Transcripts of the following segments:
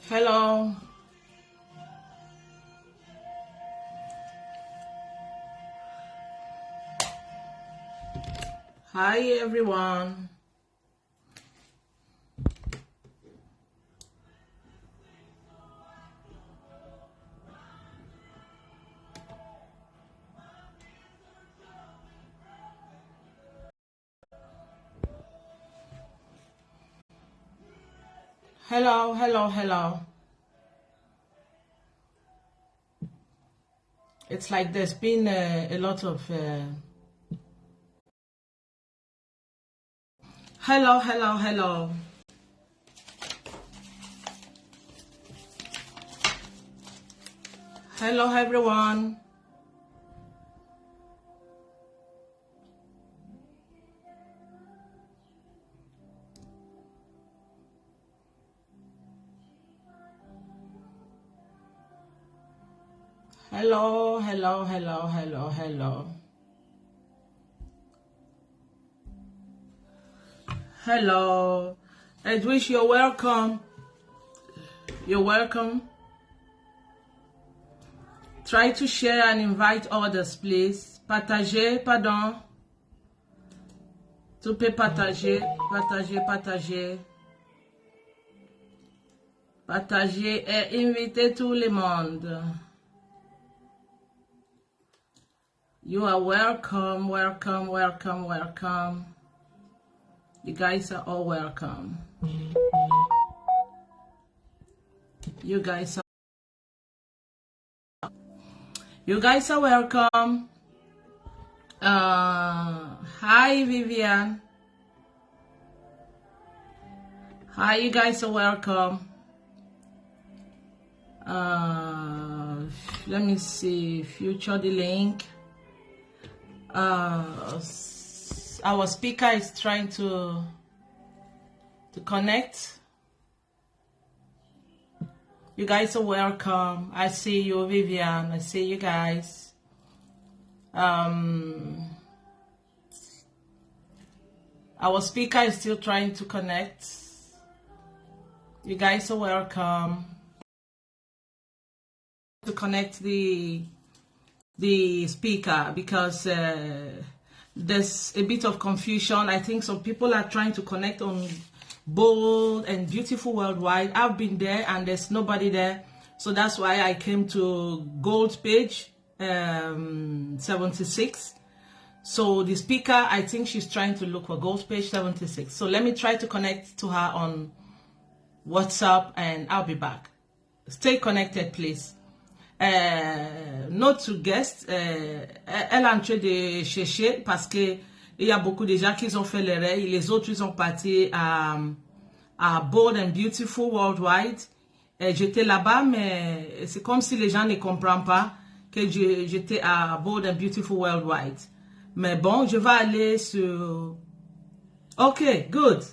Hello. Hi everyone. Hello. It's like there's been a lot of hello. Hello everyone. Hello. Hello. Edwish, you're welcome. You're welcome. Try to share and invite others, please. Partagez, pardon. Tu peux partager. Partagez et invitez tout le monde. You are welcome. You guys are all welcome. You guys are welcome. Hi Vivian. Hi, you guys are welcome. Let me see. Future the link. Our speaker is trying to connect. You guys are welcome. I see you, Vivian. I see you guys. Our speaker is still trying to connect. You guys are welcome. To connect the speaker because there's a bit of confusion. I think some people are trying to connect on Bold and Beautiful Worldwide. I've been there and there's nobody there, so that's why I came to Gold page 76. So the speaker, I think she's trying to look for Gold page 76. So let me try to connect to her on WhatsApp and I'll be back. Stay connected, please. Notre guest, elle est en train de chercher parce que il y a beaucoup de gens qui ont fait l'erreur. Les autres ils ont parti à Bold and Beautiful Worldwide. J'étais là-bas, mais c'est comme si les gens ne comprennent pas que j'étais à Bold and Beautiful Worldwide. Mais bon, je vais aller sur. Okay, good.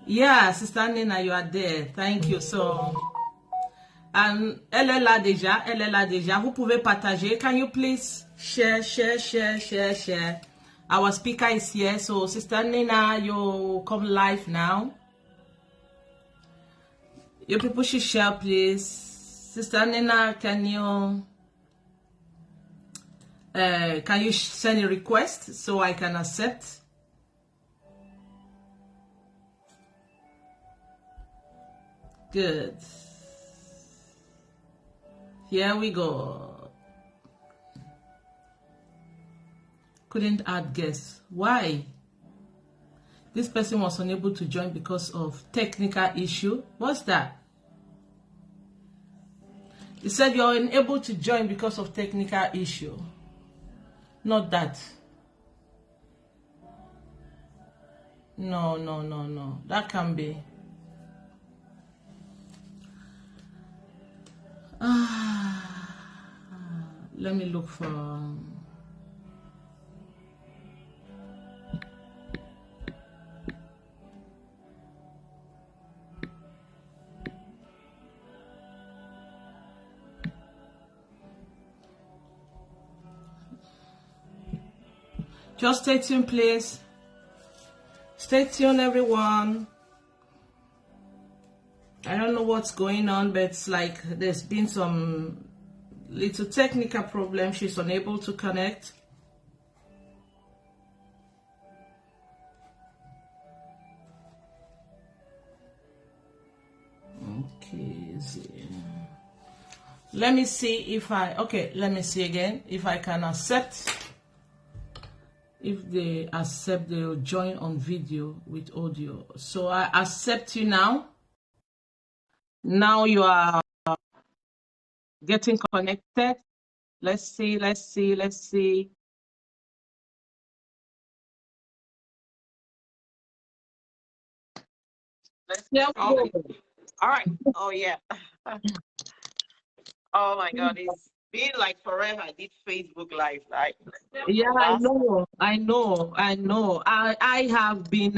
Yeah, Sister Nnena, you are there. Thank you. So. And elle est là déjà. Vous pouvez partager. Can you please share? Our speaker is here. So Sister Nnena, you come live now. You people should share, please. Sister Nnena, can you send a request so I can accept? Good. Here we go. Couldn't add guests. Why? This person was unable to join because of technical issue. What's that? He said you're unable to join because of technical issue. Not that. No. That can be. Let me look for. Just stay tuned, please. Stay tuned, everyone. I don't know what's going on, but it's like there's been some little technical problem. She's unable to connect. Okay, let me see if let me see again if I can accept. If they accept, they'll join on video with audio. So I accept you now. Now you are getting connected. Let's see. Yeah. All right. Oh yeah. Oh my God, it's been like forever. I did Facebook Live, like Yeah, last I know. I have been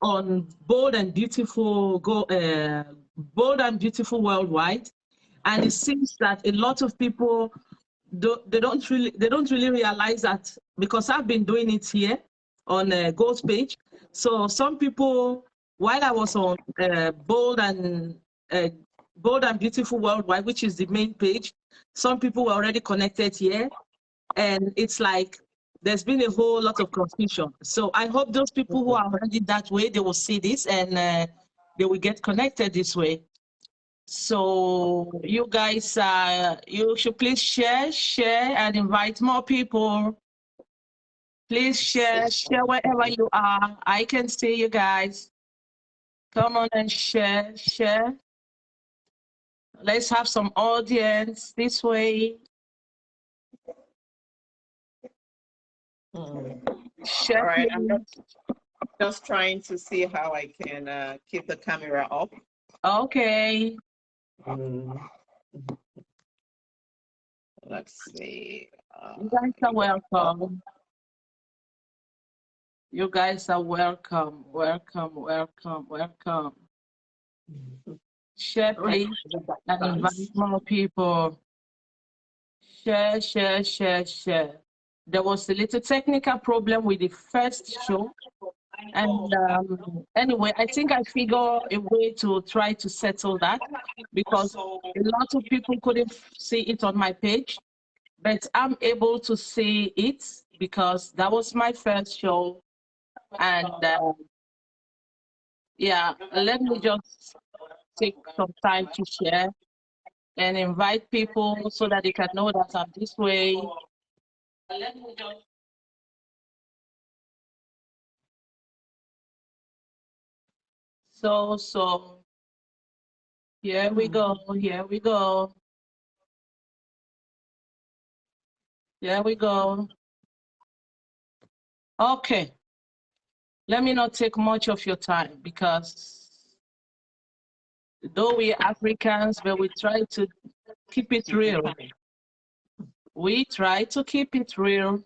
on Bold and Beautiful Bold and Beautiful Worldwide, and it seems that a lot of people they don't really realize that, because I've been doing it here on Gold's page. So some people, while I was on Bold and Beautiful Worldwide, which is the main page, some people were already connected here, and it's like there's been a whole lot of confusion. So I hope those people who are already that way, they will see this and they will get connected this way. So you guys, you should please share and invite more people. Please share wherever you are. I can see you guys. Come on and share. Let's have some audience this way. Share. All right, I'm just trying to see how I can keep the camera up. Okay. Let's see. You guys are welcome. You guys are welcome. Share, please, and invite more people. Share. There was a little technical problem with the first show. And anyway, I think I figure a way to try to settle that, because a lot of people couldn't see it on my page, but I'm able to see it because that was my first show. And yeah, let me just take some time to share and invite people so that they can know that I'm this way. So here we go. Okay. Let me not take much of your time, because though we're Africans, but we try to keep it real. We try to keep it real,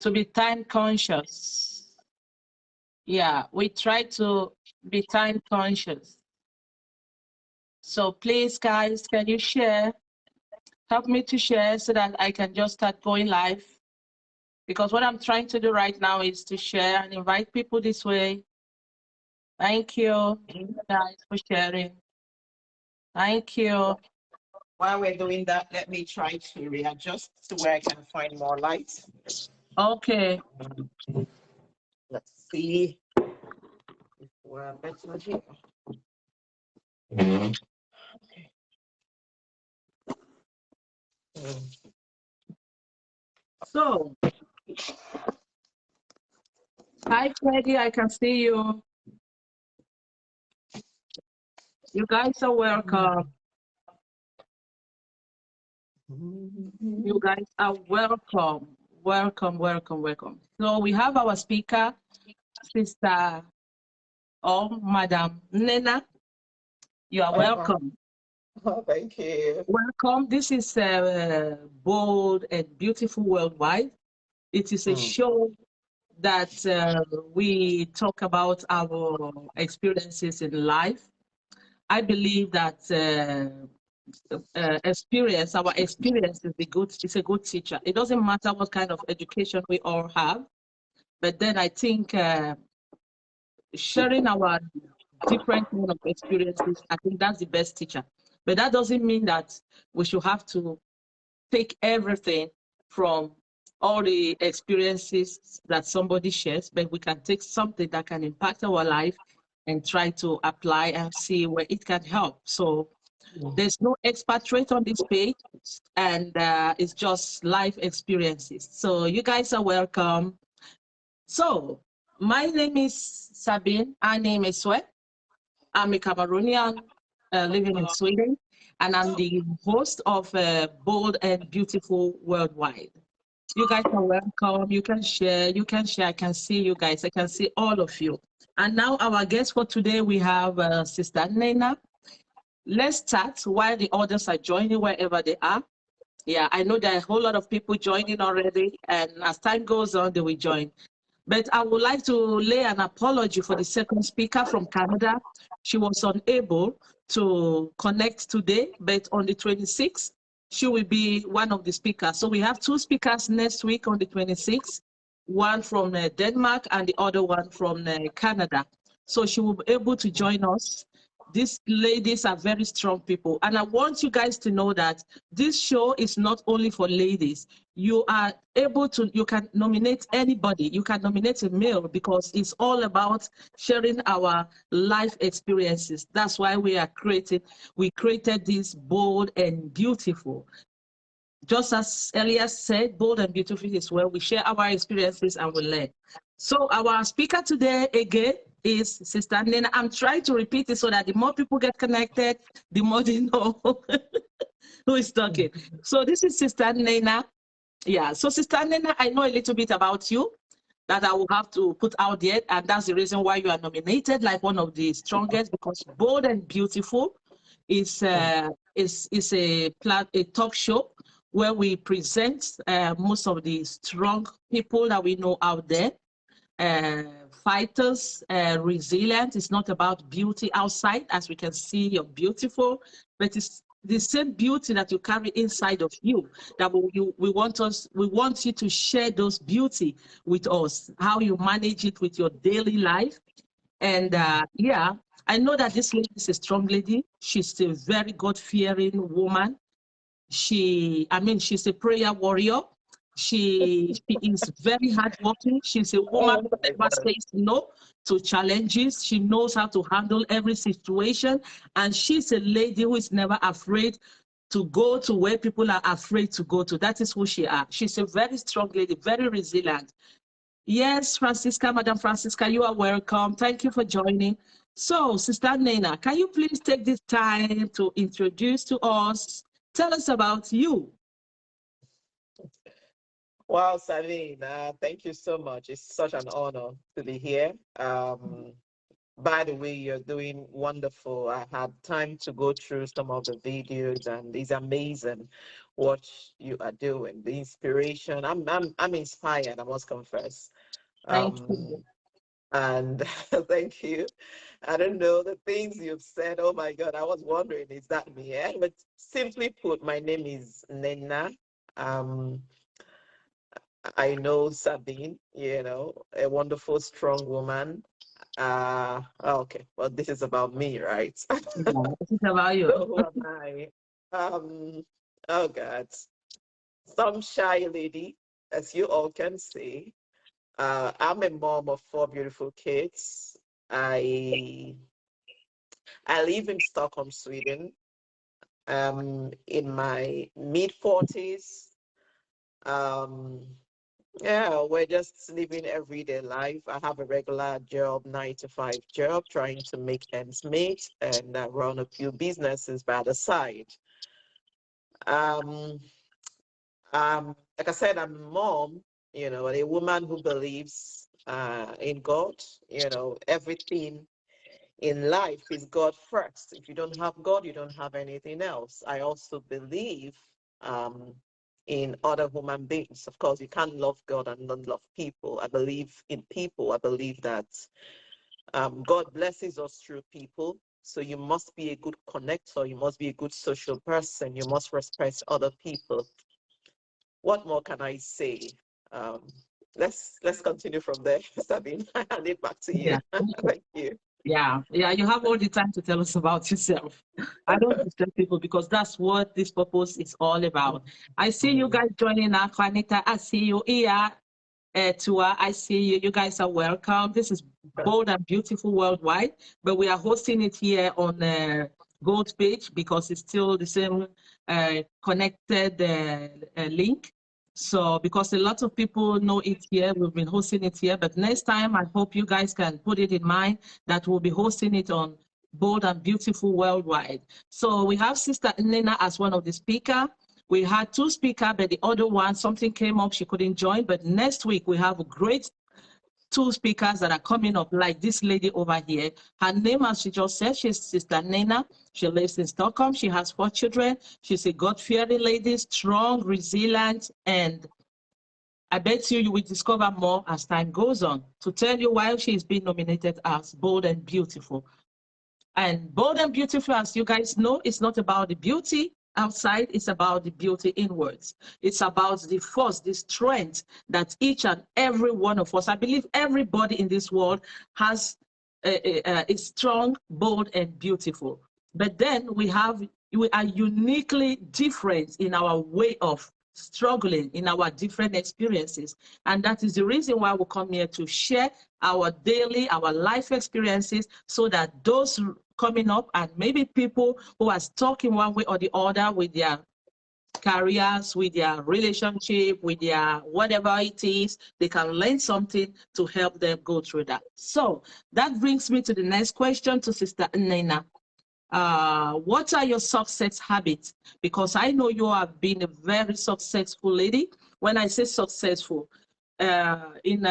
to be time conscious. Yeah, we try to be time conscious. So please, guys, can you share? Help me to share so that I can just start going live. Because what I'm trying to do right now is to share and invite people this way. Thank you, guys, for sharing. Thank you. While we're doing that, let me try to readjust to where I can find more light. Okay. Let's see if we're better here. Okay. So, hi, Freddie, I can see you. You guys are welcome. You guys are welcome. Welcome. So we have our speaker, Sister Madam Nnena. You are welcome. Oh, thank you. Welcome. This is Bold and Beautiful Worldwide. It is a show that we talk about our experiences in life. I believe that our experience is a good teacher. It doesn't matter what kind of education we all have, but then I think sharing our different kind of experiences, I think that's the best teacher. But that doesn't mean that we should have to take everything from all the experiences that somebody shares, but we can take something that can impact our life and try to apply and see where it can help. So there's no expatriate on this page, and it's just life experiences. So you guys are welcome. So my name is Sabine. Our name is Swe. I'm a Cameroonian living in Sweden, and I'm the host of Bold and Beautiful Worldwide. You guys are welcome. You can share. You can share. I can see you guys. I can see all of you. And now our guest for today, we have Sister Nnena. Let's start while the others are joining wherever they are. Yeah, I know there are a whole lot of people joining already, and as time goes on, they will join. But I would like to lay an apology for the second speaker from Canada. She was unable to connect today, but on the 26th, she will be one of the speakers. So we have two speakers next week on the 26th, one from Denmark and the other one from Canada. So she will be able to join us. These ladies are very strong people. And I want you guys to know that this show is not only for ladies. You are able to, you can nominate anybody. You can nominate a male because it's all about sharing our life experiences. That's why we created this bold and beautiful. Just as Elias said, bold and beautiful is where we share our experiences and we learn. So our speaker today again is Sister Nnena. I'm trying to repeat it so that the more people get connected, the more they know who is talking. So this is Sister Nnena. Yeah, so Sister Nnena, I know a little bit about you that I will have to put out there, and that's the reason why you are nominated like one of the strongest, because Bold and Beautiful is a talk show where we present most of the strong people that we know out there, fighters, resilient. It's not about beauty outside, as we can see you're beautiful, but it's the same beauty that you carry inside of you, that we want you to share those beauty with us, how you manage it with your daily life. And yeah, I know that this lady is a strong lady. She's a very God-fearing woman. She's a prayer warrior. She is very hardworking. She's a woman who never says no to challenges. She knows how to handle every situation. And she's a lady who is never afraid to go to where people are afraid to go to. That is who she is. She's a very strong lady, very resilient. Yes, Francisca, Madam Francisca, you are welcome. Thank you for joining. So, Sister Nnena, can you please take this time to introduce to us, tell us about you? Wow, Sabine, thank you so much. It's such an honor to be here. By the way, you're doing wonderful. I had time to go through some of the videos, and it's amazing what you are doing. The inspiration. I'm inspired, I must confess. Thank you. And thank you. I don't know the things you've said. Oh my God, I was wondering, is that me? Eh? But simply put, my name is Nnena. Um, I know Sabine, a wonderful, strong woman. Okay, well, this is about me, right? Yeah, this is about you. So who am I? Oh God, some shy lady, as you all can see. I'm a mom of four beautiful kids. I I live in Stockholm, Sweden. In my mid 40s. Um, yeah, we're just living everyday life. I have a regular job, 9 to 5 job, trying to make ends meet and run a few businesses by the side. Um, like I said, I'm a mom, a woman who believes in God. Everything in life is God first. If you don't have God, you don't have anything else. I also believe um, in other human beings. Of course, you can't love God and not love people. I believe in people. I believe that God blesses us through people. So you must be a good connector. You must be a good social person. You must respect other people. What more can I say? Um, let's continue from there, Sabine. I hand it back to you. Yeah. Thank you. Yeah, yeah, you have all the time to tell us about yourself. I don't disturb people because that's what this purpose is all about. I see you Mhm. guys joining us, Juanita. I see you here. Tua, I see you. You guys are welcome. This is Bold and Beautiful Worldwide, but we are hosting it here on Gold Page because it's still the same connected link. So, because a lot of people know it here, we've been hosting it here, but next time I hope you guys can put it in mind that we'll be hosting it on Bold and Beautiful Worldwide. So we have Sister Nnena as one of the speakers. We had two speakers, but the other one, something came up, she couldn't join. But next week, we have a great two speakers that are coming up, like this lady over here. Her name, as she just said, she's Sister Nnena. She lives in Stockholm. She has 4 children. She's a God-fearing lady, strong, resilient, and I bet you will discover more as time goes on. To tell you why she's been nominated as Bold and Beautiful. And Bold and Beautiful, as you guys know, it's not about the beauty outside, it's about the beauty inwards. It's about the force, the strength that each and every one of us, I believe everybody in this world has is strong, bold, and beautiful. But then we are uniquely different in our way of struggling in our different experiences. And that is the reason why we come here to share our daily, our life experiences so that those coming up and maybe people who are stuck in one way or the other with their careers, with their relationship, with their whatever it is, they can learn something to help them go through that. So that brings me to the next question to Sister Nnena. What are your success habits? Because I know you have been a very successful lady. When I say successful, in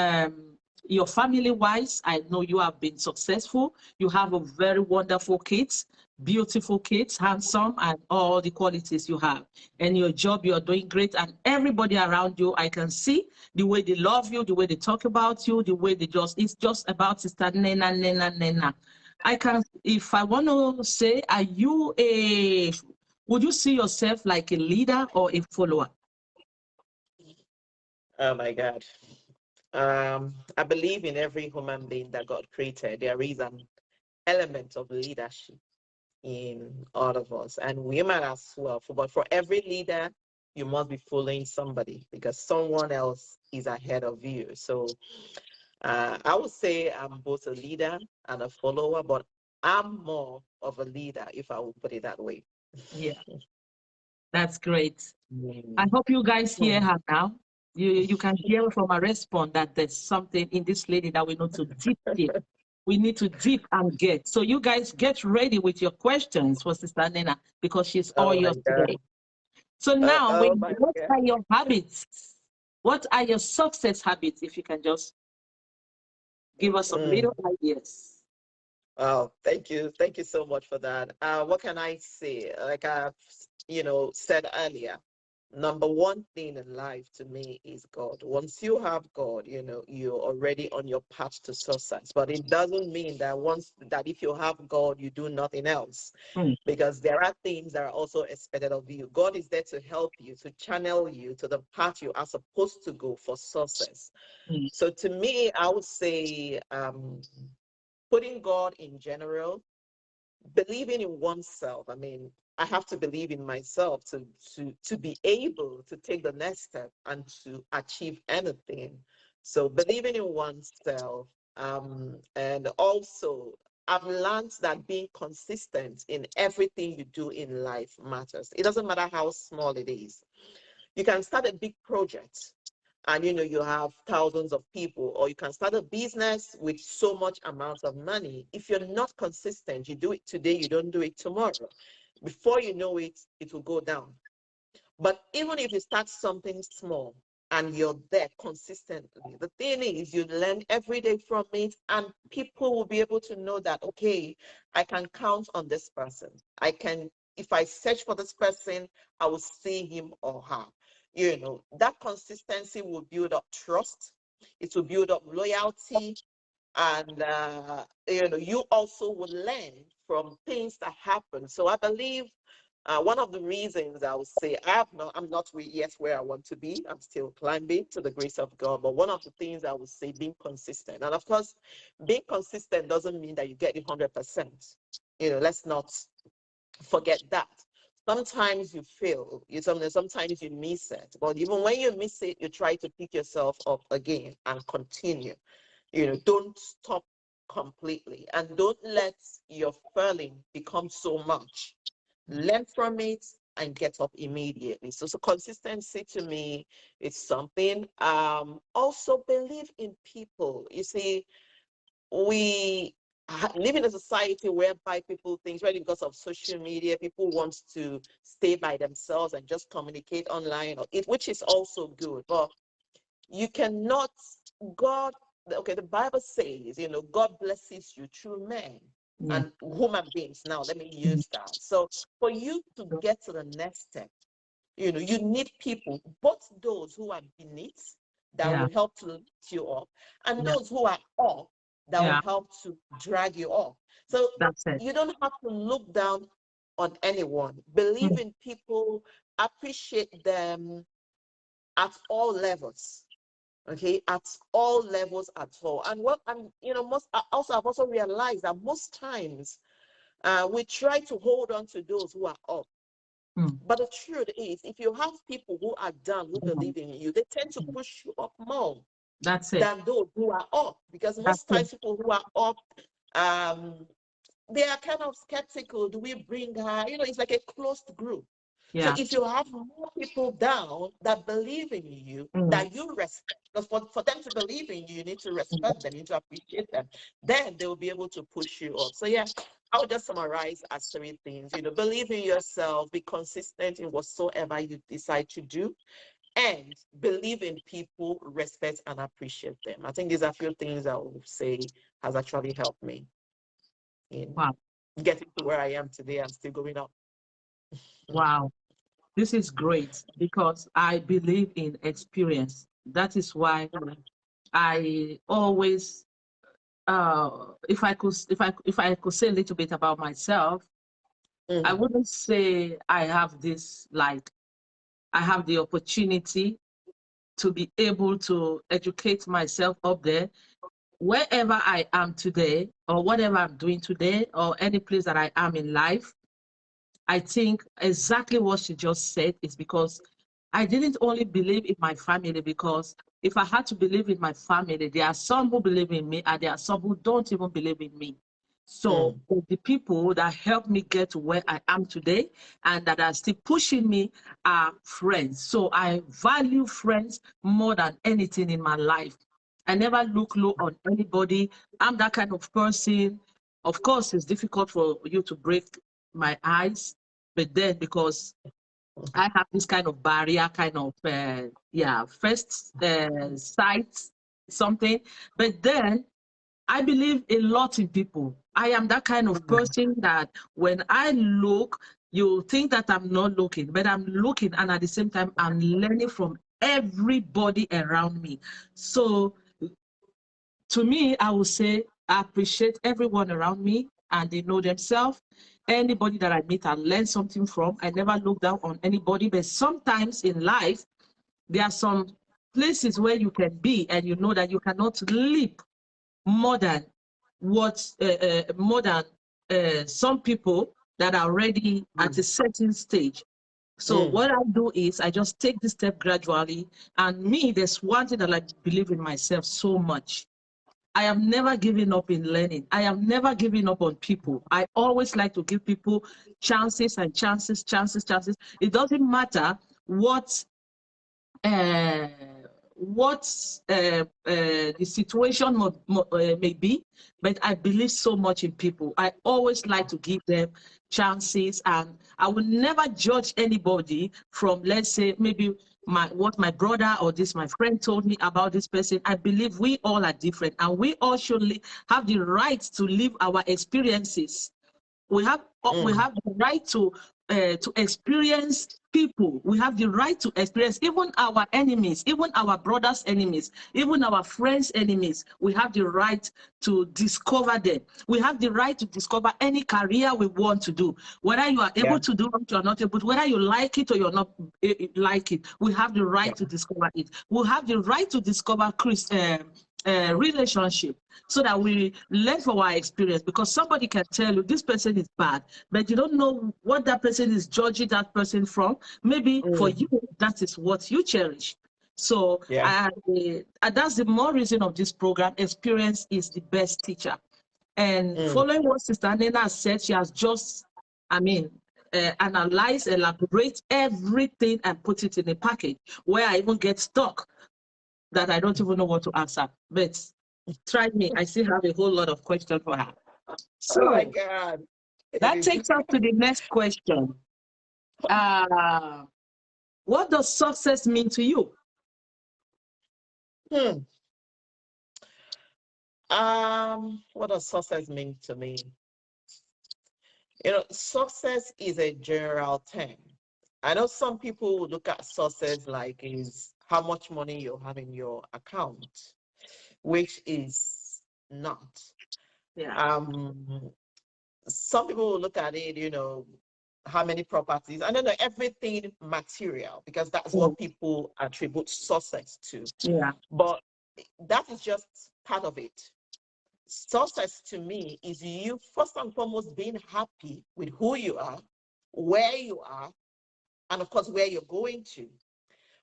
your family wise, I know you have been successful. You have a very wonderful kids, beautiful kids, handsome, and all the qualities you have. And your job, you're doing great. And everybody around you, I can see the way they love you, the way they talk about you, the way they just, it's just about Sister Nnena, Nnena, Nnena. I can, if I want to say, are you a, would you see yourself like a leader or a follower? Oh my God. I believe in every human being that God created. There is an element of leadership in all of us, and women as well. But for every leader, you must be following somebody because someone else is ahead of you. So I would say I'm both a leader and a follower, but I'm more of a leader, if I would put it that way. Yeah, that's great. I Mm. hope you guys hear Mm. her now. You can hear from her response that there's something in this lady that we need to deep in. We need to deep and get. So you guys get ready with your questions for Sister Nnena because she's all Oh my yours God. today. So now, Oh my what God. are your habits? What are your success habits? If you can just give us some Mm. little ideas. Oh, thank you. Thank you so much for that. What can I say? Like I've, said earlier, number one thing in life to me is God. Once you have God, you're already on your path to success. But it doesn't mean that if you have God, you do nothing else. Mm, Because there are things that are also expected of you. God is there to help you, to channel you to the path you are supposed to go for success. mm, So to me, I would say putting God in general, believing in oneself. I mean, I have to believe in myself to be able to take the next step and to achieve anything. So believing in oneself, and also I've learned that being consistent in everything you do in life matters. It doesn't matter how small it is. You can start a big project and you have thousands of people, or you can start a business with so much amounts of money. If you're not consistent, you do it today, you don't do it tomorrow. Before you know it, it will go down. But even if you start something small and you're there consistently, the thing is you learn every day from it, and people will be able to know that, okay, I can count on this person. If I search for this person, I will see him or her. That consistency will build up trust. It will build up loyalty. And, you also will learn from things that happen. So I believe One of the reasons I would say I'm not yet where I want to be. I'm still climbing to the grace of God. But one of the things I would say, being consistent. And of course, being consistent doesn't mean that you get it 100%. Let's not forget that. Sometimes you fail. Sometimes you miss it. But even when you miss it, you try to pick yourself up again and continue. Don't stop completely, and don't let your failing become so much. Learn from it and get up immediately. So consistency to me is something. Also believe in people. You see, we live in a society whereby people think, really, because of social media, people want to stay by themselves and just communicate online, which is also good. But you cannot, God, okay, the Bible says, God blesses you through men and human beings. Now, let me use that. So for you to get to the next step, you need people, both those who are beneath that will help to lift you up, and those who are up that will help to drag you up. So you don't have to look down on anyone. Believe in people, appreciate them at all levels. Okay, at all levels at all. And what I'm, I've also realized that most times we try to hold on to those who are up. But the truth is, if you have people who are down, who believe in you, they tend to push you up more than those who are up. Because most times people who are up, they are kind of skeptical. Do we bring her? It's like a closed group. So if you have more people down that believe in you, that you respect, because for them to believe in you, you need to respect them, you need to appreciate them, then they will be able to push you up. So yeah, I would just summarize as 3 things. Believe in yourself, be consistent in whatsoever you decide to do, and believe in people, respect and appreciate them. I think these are a few things I would say has actually helped me in getting to where I am today. I'm still going up. Wow. This is great because I believe in experience. That is why I always, if I could say a little bit about myself, I wouldn't say I have this, like, I have the opportunity to be able to educate myself up there. Wherever I am today, or whatever I'm doing today, or any place that I am in life, I think exactly what she just said is because I didn't only believe in my family, because if I had to believe in my family, there are some who believe in me and there are some who don't even believe in me. So the people that helped me get to where I am today and that are still pushing me are friends. So I value friends more than anything in my life. I never look low on anybody. I'm that kind of person. Of course, it's difficult for you to break my eyes, but then because I have this kind of barrier, kind of, first sight, something, but then I believe a lot in people. I am that kind of person that when I look, you think that I'm not looking, but I'm looking, and at the same time, I'm learning from everybody around me. So to me, I would say I appreciate everyone around me and they know themselves. Anybody that I meet, I learn something from. I never look down on anybody, but sometimes in life, there are some places where you can be and you know that you cannot leap more than some people that are already at a certain stage. So what I do is I just take this step gradually. And me, there's one thing that I believe in myself so much. I am never giving up in learning. I am never giving up on people. I always like to give people chances and chances. It doesn't matter what uh, the situation may be, but I believe so much in people. I always like to give them chances, and I will never judge anybody from, let's say, maybe what my brother or my friend told me about this person. I believe we all are different, and we all should have the right to live our experiences We have the right to experience people. We have the right to experience even our enemies, even our brothers' enemies, even our friends' enemies. We have the right to discover them. We have the right to discover any career we want to do, whether you are able to do it or not able to, whether you like it or you're not like it. We have the right to discover it. We have the right to discover relationship, so that we learn from our experience, because somebody can tell you this person is bad, but you don't know what that person is judging that person from. Maybe for you, that is what you cherish. So that's the more reason of this program. Experience is the best teacher. And following what Sister Nnena said, she has just, analyze, elaborate everything and put it in a package where I even get stuck that I don't even know what to answer. But try me. I still have a whole lot of questions for her. So, oh my God. That takes us to the next question. What does success mean to you? What does success mean to me? Success is a general term. I know some people look at success like is how much money you have in your account, which is not. Some people will look at it, how many properties. I don't know, everything material, because that's what people attribute success to. But that is just part of it. Success to me is you first and foremost being happy with who you are, where you are, and of course where you're going to.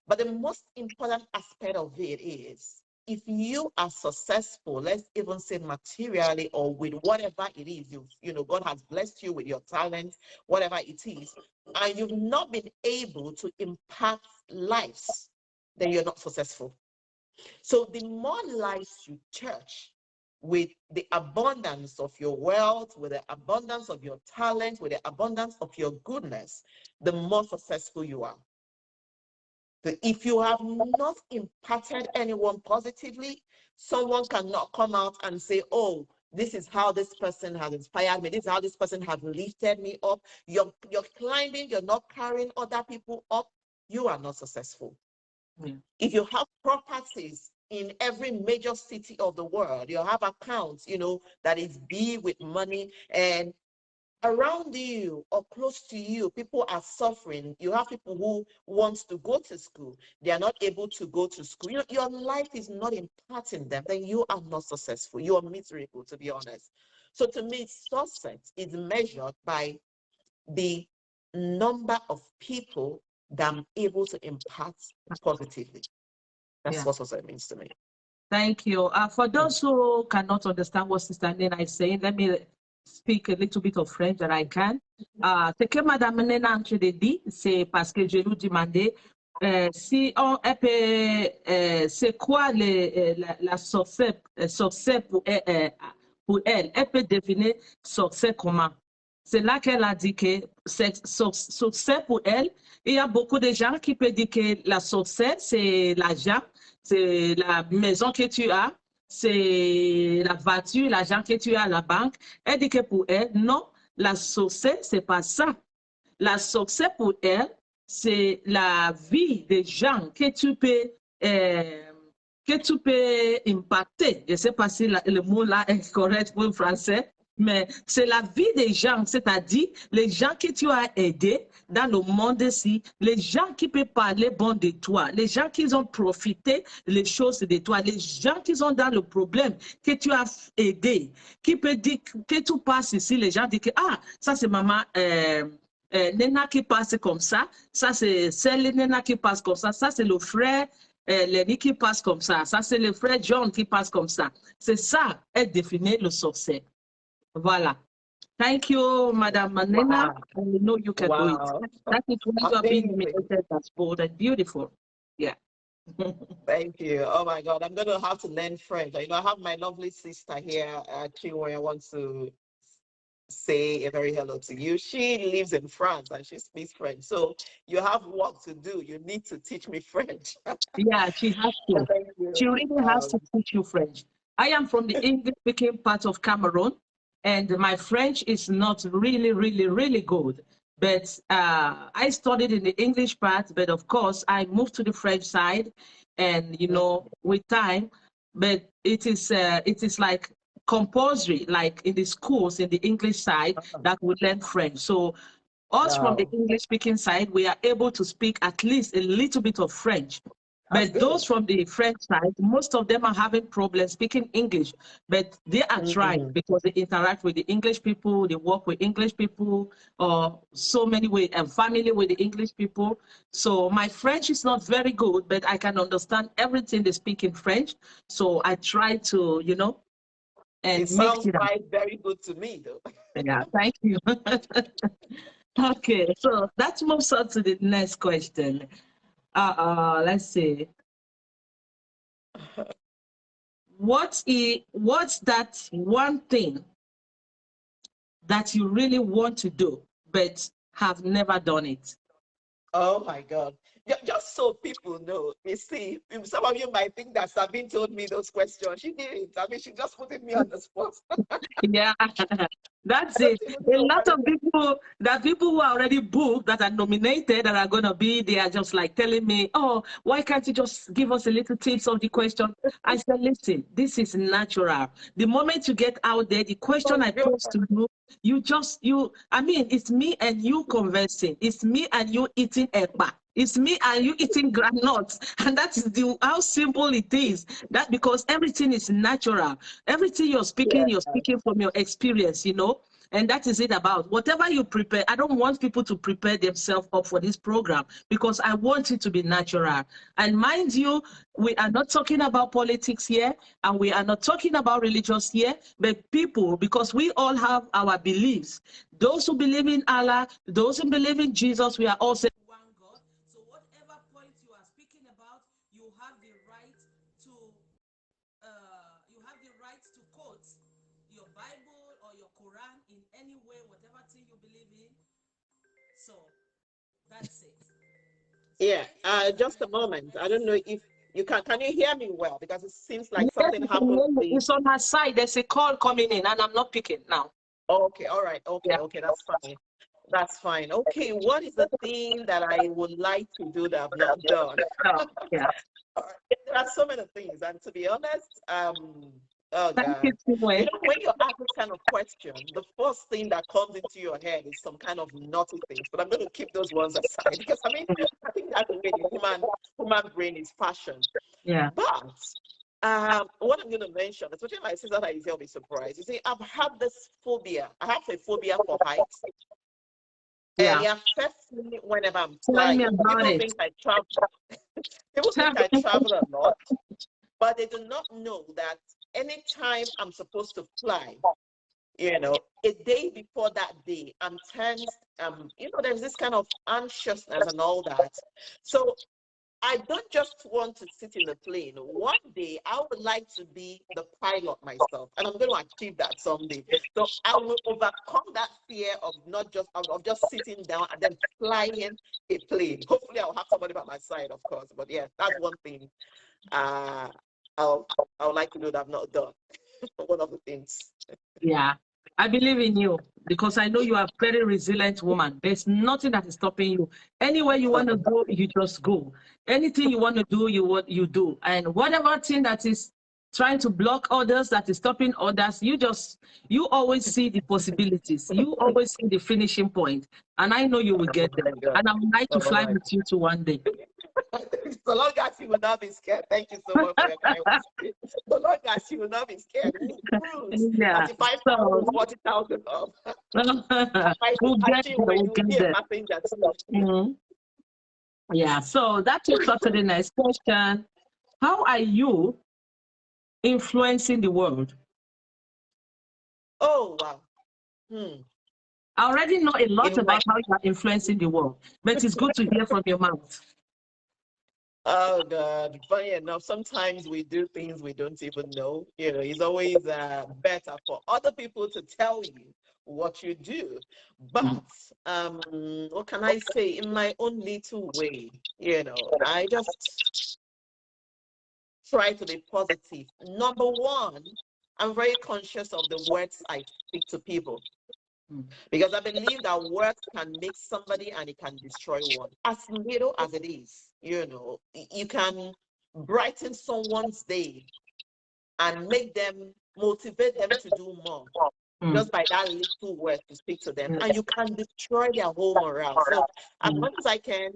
But the most important aspect of it is, if you are successful, let's even say materially or with whatever it is, God has blessed you with your talent, whatever it is, and you've not been able to impact lives, then you're not successful. So the more lives you touch with the abundance of your wealth, with the abundance of your talent, with the abundance of your goodness, the more successful you are. But if you have not impacted anyone positively, someone cannot come out and say, oh, this is how this person has inspired me. This is how this person has lifted me up. You're climbing, you're not carrying other people up. You are not successful. If you have properties in every major city of the world, you have accounts, that is big with money, and around you or close to you, people are suffering. You have people who want to go to school. They are not able to go to school. Your life is not impacting them. Then you are not successful. You are miserable, to be honest. So to me, success is measured by the number of people that I'm able to impact positively. That's what success means to me. Thank you. For those who cannot understand what Sister Nnena is saying, let me speak a little bit of French that I can. Ce que Madame Nnena en train de dire, c'est parce que je lui demandais si on peut, c'est quoi la succès pour elle. Elle peut deviner succès comment. C'est là qu'elle a dit que succès pour elle, il y a beaucoup de gens qui peuvent dire que la succès, c'est l'argent, c'est la maison que tu as, c'est la voiture, l'argent que tu as à la banque. Elle dit que pour elle, non, la succès, c'est pas ça. La succès pour elle, c'est la vie des gens que tu peux impacter. Je ne sais pas si le mot là est correct pour le français, mais c'est la vie des gens, c'est-à-dire les gens que tu as aidés dans le monde ici, les gens qui peuvent parler bon de toi, les gens qui ont profité les choses de toi, les gens qui sont dans le problème que tu as aidé, qui peut dire que tu passes ici, les gens disent que ah, ça c'est maman Nnena qui passe comme ça c'est celle Nnena qui passe comme ça c'est le frère Lenny qui passe comme ça c'est le frère John qui passe comme ça. C'est ça, elle définit le succès. Voilà. Thank you, Madame Nnena. I know you can do it. That is why you are being nominated as bold and beautiful. Yeah. Thank you. Oh my God, I'm going to have to learn French. I have my lovely sister here, Chiwe. I want to say a very hello to you. She lives in France and she speaks French. So you have work to do. You need to teach me French. Yeah, she has to. She really has to teach you French. I am from the English-speaking part of Cameroon. and my French is not really, really, really good. But I studied in the English part, but of course I moved to the French side, and you know, with time. But it is like compulsory, like in the schools in the English side that we learn French. So us from the Wow. English speaking side, we are able to speak at least a little bit of French. That's But those good. from the French side, most of them are having problems speaking English. But they are trying Mm-hmm. because they interact with the English people, they work with English people, or so many ways, and family with the English people. So my French is not very good, but I can understand everything they speak in French. So I try to, you know, It and mix sounds it up. quite very good to me, though. Yeah, thank you. Okay, so that moves on to the next question. Let's see. What's that one thing that you really want to do but have never done it? Oh my God. Just so people know, you see, some of you might think that Sabine told me those questions. She didn't. I mean, she just put me on the spot. Yeah, I that's don't it. even A know lot what it of people, that people who are already booked, that are nominated, that are going to be, they are just like telling me, oh, why can't you just give us a little tips of the question? I said, listen, this is natural. The moment you get out there, the question was. I pose to you, I mean, it's me and you conversing. It's me and you eating ekpa. It's me and you eating granuts. And that is how simple it is. That because everything is natural. Everything Yeah. you're speaking from your experience, you know, and that is it about. Whatever you prepare, I don't want people to prepare themselves up for this program because I want it to be natural. And mind you, we are not talking about politics here and we are not talking about religious here, but people, because we all have our beliefs. Those who believe in Allah, those who believe in Jesus, we are all saying one God. So whatever point you are speaking about, you have the right to quote your Bible or your Quran in any way, whatever thing you believe in. So that's it. So Yeah. anything that Just might a be moment. I don't know conversing. if you can you hear me well? Because it seems like Yes, something you can happened hear to me. the. It's on her side. There's a call coming in, and I'm not picking now. Okay, all right. Yeah. Okay, that's fine. That's fine. Okay, what is the thing that I would like to do that I've not done? Oh, yeah. All right. There are so many things, and to be honest, oh Thank you, God, Timwe. when you ask this kind of question, the first thing that comes into your head is some kind of naughty things. But I'm going to keep those ones aside because I mean, I think that's the way the human brain is fashioned. Yeah. But what I'm going to mention, especially my sister that is, will be surprised. You see, I've had this phobia. I have a phobia for heights. And Yeah. it affects me whenever I'm Tell me flying. about People it. think I travel. People Tell think I me. travel a lot, but they do not know that anytime I'm supposed to fly, a day before that day, I'm tensed. There's this kind of anxiousness and all that. So I don't just want to sit in the plane. One day, I would like to be the pilot myself, and I'm going to achieve that someday. So I will overcome that fear of not just of just sitting down and then flying a plane. Hopefully, I'll have somebody by my side, of course. But yeah, that's one thing uh, I'll I would like to do that I've not done. One of the things. Yeah. I believe in you because I know you are a very resilient woman. There's nothing that is stopping you. Anywhere you want to go, you just go. Anything you want to do, you do. And whatever thing that is trying to block others, that is stopping others, you always see the possibilities. You always see the finishing point. And I know you will Oh get there. my God. And I would like to Oh fly my with you to one day. So long as you will not be scared. Thank you so much for your kind words. So long as you will not be scared. We cruise Yeah. 35,000, So 40,000 up. I might we'll get achieve there. where We'll you will get be a there. passenger too. Mhm. Yeah, so that takes us to the next question. How are you influencing the world? Oh wow. Hmm. I already know a lot In my about how you are influencing the world, but it's good to hear from your mouth. Oh God. Funny enough, sometimes we do things we don't even know. It's always better for other people to tell you what you do. But what can I say? In my own little way, I just try to be positive. Number one, I'm very conscious of the words I speak to people, because I believe that words can make somebody and it can destroy one. As little as it is, you can brighten someone's day and make them, motivate them to do more just by that little word to speak to them, and you can destroy their whole morale. So as much as I can,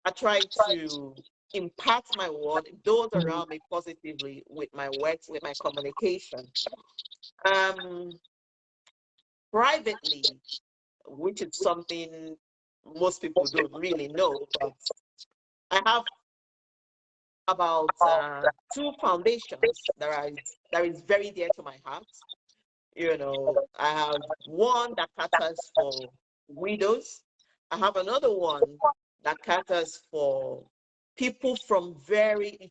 I try to impact my word, those around me positively with my words, with my communication. Privately, which is something most people don't really know, but I have about 2 foundations that is very dear to my heart. I have one that caters for widows. I have another one that caters for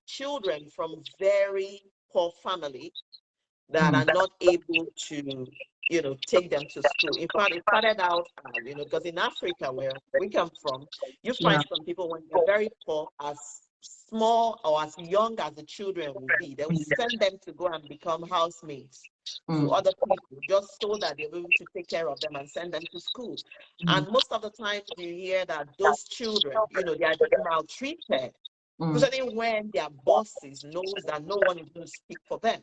children from very poor family that are not able to, take them to school. In fact, it started out, because in Africa, where we come from, you find some people, when they're very poor, as small or as young as the children will be, they will send them to go and become housemaids to other people, just so that they're able to take care of them and send them to school. And most of the time, you hear that those children, they are maltreated, especially when their bosses knows that no one is going to speak for them.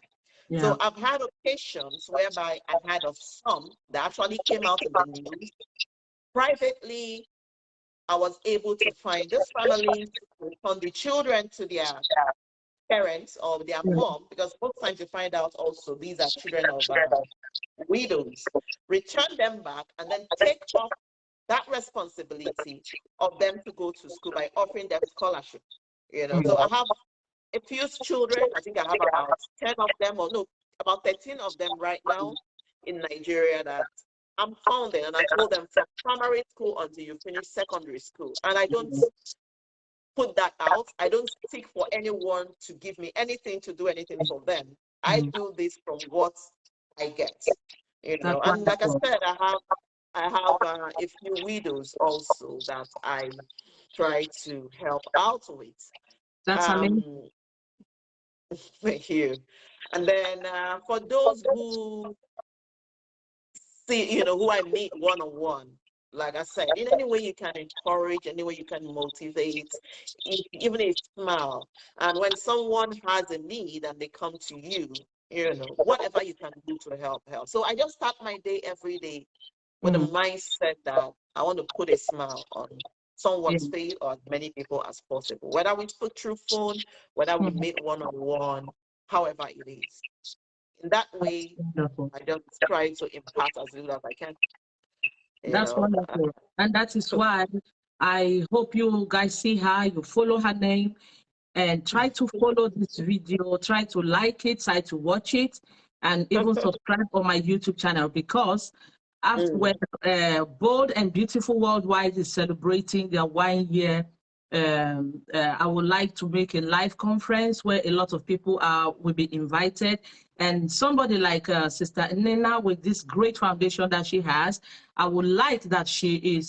So I've had occasions whereby I had of some that actually came out in the news. Privately, I was able to find this family, return the children to their parents or their mom, because most times you find out also these are children of widows, return them back, and then take off that responsibility of them to go to school by offering them scholarship. So I have a few children. I think I have about 10 of them, or no, about 13 of them right now in Nigeria that I'm founding, and I told them from primary school until you finish secondary school. And I don't put that out. I don't seek for anyone to give me anything to do anything for them. I do this from what I get. And like I said, I have a few widows also that I try to help out with. That's amazing. Thank you. And then for those who see, who I meet one-on-one, like I said, in any way you can encourage, any way you can motivate, even a smile. And when someone has a need and they come to you, whatever you can do to help. So I just start my day every day with a mindset that I want to put a smile on someone's face, or as many people as possible. Whether we speak through phone, whether we meet one-on-one, however it is. In that way, I just try to impact as little as I can. That's wonderful. And that is why I hope you guys see her, you follow her name, and try to follow this video, try to like it, try to watch it, and even subscribe on my YouTube channel, because after when Bold and Beautiful Worldwide is celebrating their 1 year, I would like to make a live conference where a lot of people will be invited. And somebody like Sister Nnena, with this great foundation that she has, I would like that she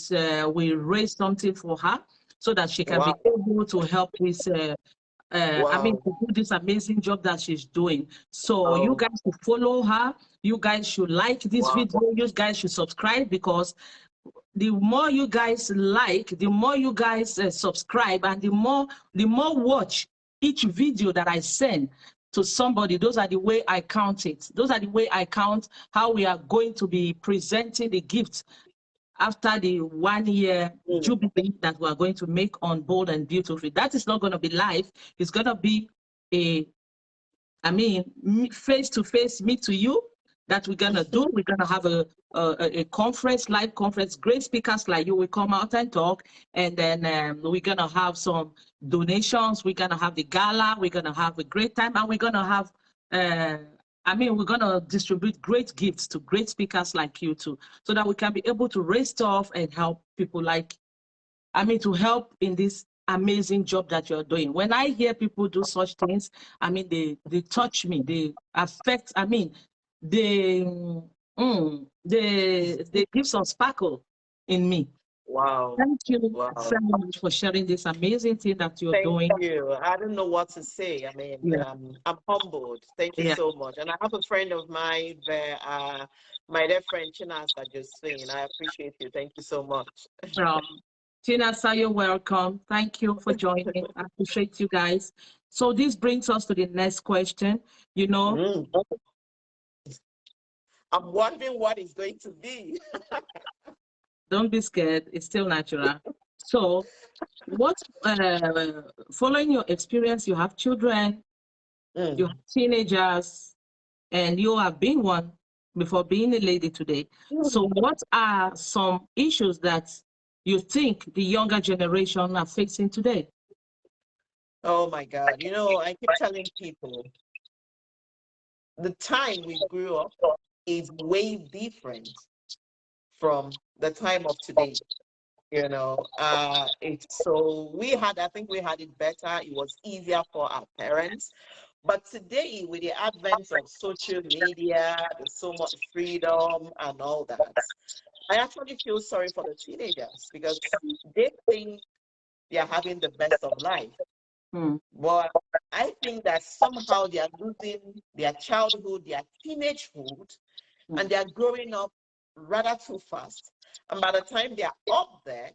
will raise something for her so that she can be able to help this I mean, to do this amazing job that she's doing. So you guys should follow her. You guys should like this video. You guys should subscribe, because the more you guys like, the more you guys subscribe, and the more watch each video that I send to somebody. Those are the way I count it. Those are the way I count how we are going to be presenting the gifts after the 1 year jubilee that we're going to make on Bold and Beautiful. That is not going to be live. It's going to be face-to-face, me to you, that we're going to do. We're going to have a conference, live conference. Great speakers like you will come out and talk. And then we're going to have some donations. We're going to have the gala. We're going to have a great time. And we're going to have we're going to distribute great gifts to great speakers like you too, so that we can be able to raise stuff and help people to help in this amazing job that you're doing. When I hear people do such things, they touch me, they affect, they give some sparkle in me. Wow. Thank you Wow. so much for sharing this amazing thing that you're Thank doing. you. I don't know what to say. I mean, Yeah, I'm humbled. Thank you yeah. so much. And I have a friend of mine there, my dear friend Chinasa Josephine. I appreciate you. Thank you so much. Tina, you're welcome. Thank you for joining. I appreciate you guys. So this brings us to the next question. You know, Mm. I'm wondering what it's going to be. don't be scared. It's still natural. So, what, following your experience, you have children, you have Mm. teenagers, and you have been one before being a lady today. So, what are some issues that you think the younger generation are facing today? Oh my God. You know, I keep telling people the time we grew up is way different from the time of today. You know, it's so we had, I think we had it better. It was easier for our parents. But today, with the advent of social media, there's so much freedom and all that, I actually feel sorry for the teenagers because they think they are having the best of life. Hmm. But I think that somehow they are losing their childhood, their teenagehood, Hmm. and they are growing up rather too fast. And by the time they are up there,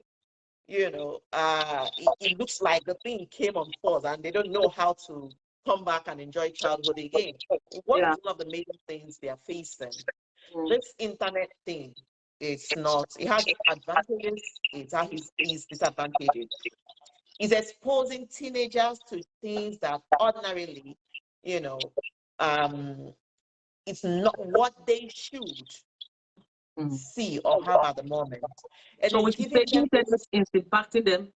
it looks like the thing came on force and they don't know how to come back and enjoy childhood again. What Yeah. is one of the major things they are facing? Hmm. This internet thing, it's not, it has its advantages, it has its disadvantages. It's exposing teenagers to things that ordinarily, you know, um, it's not what they should Hmm. see or have at the moment. And So it's we should say giving them internet this. is impacting them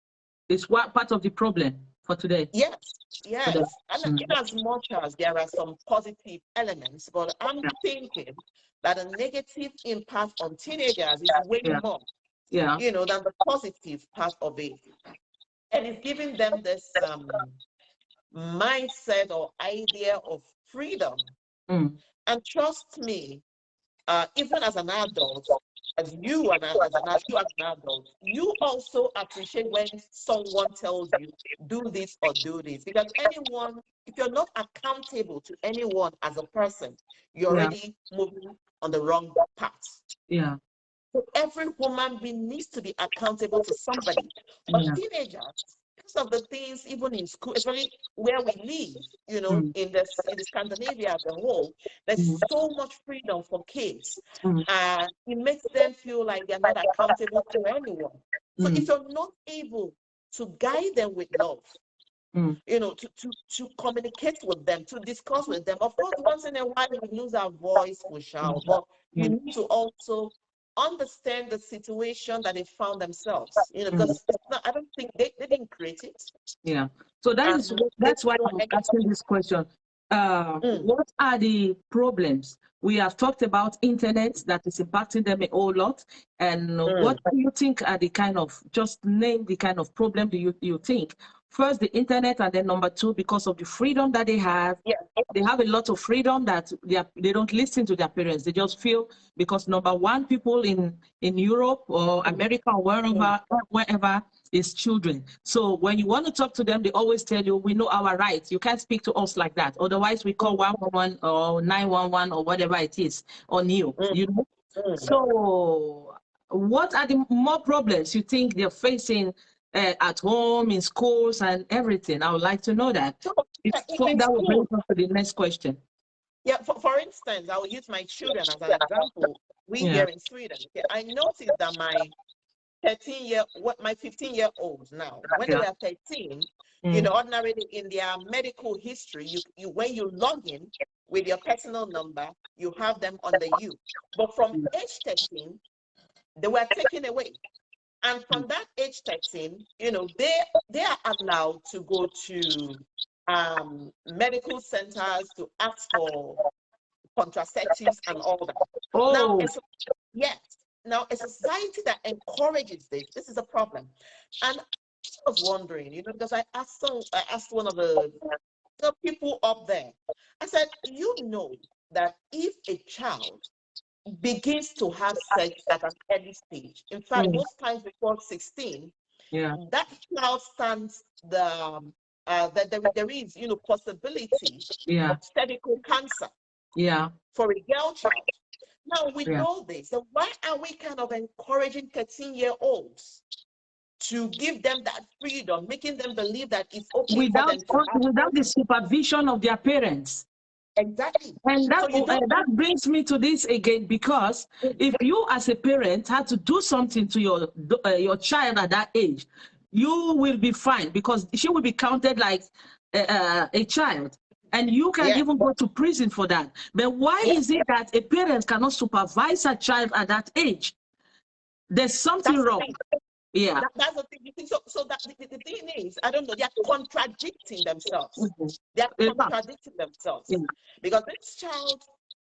is what part of the problem for today. Yes, For them. yes. And Mm. in as much as there are some positive elements, but I'm Yeah, thinking that the negative impact on teenagers is way yeah, more, yeah. than the positive part of it. And it's giving them this mindset or idea of freedom. Mm. And trust me, even as an adult, as you and you as an adult, you also appreciate when someone tells you do this or do this, because anyone, if you're not accountable to anyone as a person, you're Yeah, already moving on the wrong path. yeah, So every human being needs to be accountable to somebody. But yeah. teenagers, because of the things, even in school, especially where we live, Mm. in the Scandinavia as a whole, Mm. there's so much freedom for kids. Mm. And it makes them feel like they're not accountable to anyone. So if Mm. you're not able to guide them with love, Mm. to communicate with them, to discuss with them. Of course, once in a while we lose our voice, we shout, but you Mm. need to also understand the situation that they found themselves, Mm. because it's not, I don't think they didn't create it. Yeah. So that is And that's there's why no I'm asking expectation. this question. Mm, What are the problems? We have talked about internet that is impacting them a whole lot. And what mm. do you think are the kind of, just name the kind of problem do you think? First, the internet, and then number two, because of the freedom that Yeah. they have a lot of freedom that they don't listen to their parents. They just feel, because number one, people in Europe or Mm, America or mm, wherever is children. So when you want to talk to them, they always tell you, we know our rights. You can't speak to us like that. Otherwise, we call mm, 111 or 911 or whatever it is on you. mm, You know. mm. So what are the more problems you think they're facing at home, in schools, and everything? I would like to know that. So So in that will bring school, us to the next question. yeah, for instance, I will use my children as an example. We Yeah. here in Sweden, okay, I noticed that my 15-year-olds now, when they Yeah. were 13, Mm. ordinarily in their medical history, you when you log in with your personal number, you have them under you. But from age 13, they were taken away. And Mm. from that age 13, they are allowed to go to medical centers to ask for contraceptives and all that. Now, Oh. yes, now a society that encourages this is a problem. And I was wondering, because I asked one of the people up there. I said, that if a child begins to have sex at an early stage. In fact, most times before 16, that child stands that there is, possibility of cervical cancer for a girl child. Now, we know this. So why are we kind of encouraging 13-year-olds to give them that freedom, making them believe that it's okay for them to have without the supervision of their parents? Exactly. And that brings me to this again, because if you as a parent had to do something to your child at that age, you will be fine, because she will be counted like a child, and you can even go to prison for that. But why is it that a parent cannot supervise a child at that age? There's something wrong. Yeah, that's the thing. You think so that the thing is, I don't know, they're contradicting themselves. They're contradicting themselves. Because this child,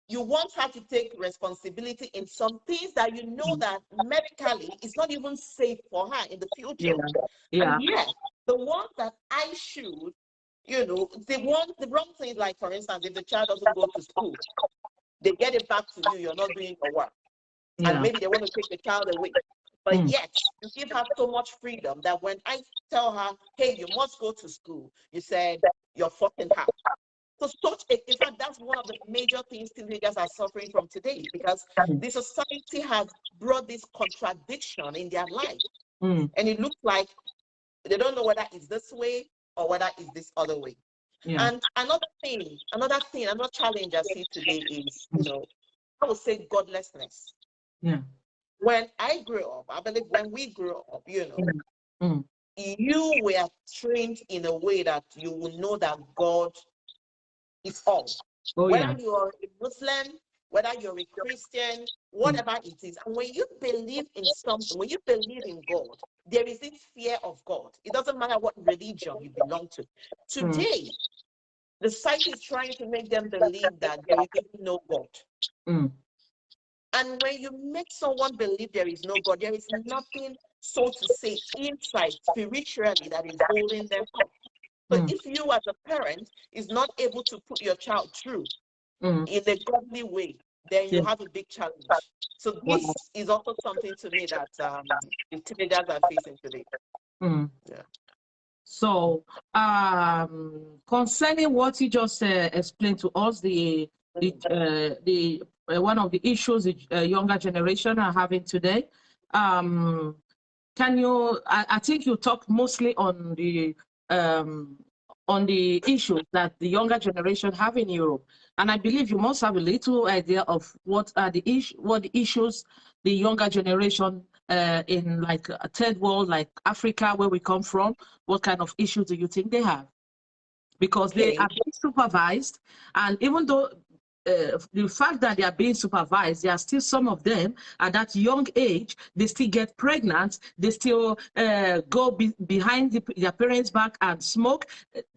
you want her to take responsibility in some things that you know that medically is not even safe for her in the future. And yet, the ones that I should, the wrong thing, like for instance, if the child doesn't go to school, they get it back to you, you're not doing your work. And maybe they want to take the child away. But yet, you give her so much freedom that when I tell her, hey, you must go to school, you said, you're fucking her. So in fact, that's one of the major things teenagers are suffering from today, because the society has brought this contradiction in their life. And it looks like they don't know whether it's this way or whether it's this other way. And another challenge I see today is, I would say godlessness. When I grew up, I believe when we grew up, you were trained in a way that you will know that God is all. Whether you're a Muslim, whether you're a Christian, whatever it is. And when you believe in something, when you believe in God, there is this fear of God. It doesn't matter what religion you belong to. Today, the society is trying to make them believe that there is even no God. And when you make someone believe there is no God, there is nothing, so to say, inside spiritually that is holding them up. But if you as a parent is not able to put your child through in a godly way, then you have a big challenge. So this is also something to me that the teenagers are facing today. So concerning what you just explained to us, one of the issues the younger generation are having today, can you, I think you talked mostly on the issues that the younger generation have in Europe, and I believe you must have a little idea of what the issues the younger generation in like a third world, like Africa, where we come from, what kind of issues do you think they have? Because they are being supervised, and even though the fact that they are being supervised, there are still some of them at that young age, they still get pregnant, they still go behind their parents' back and smoke,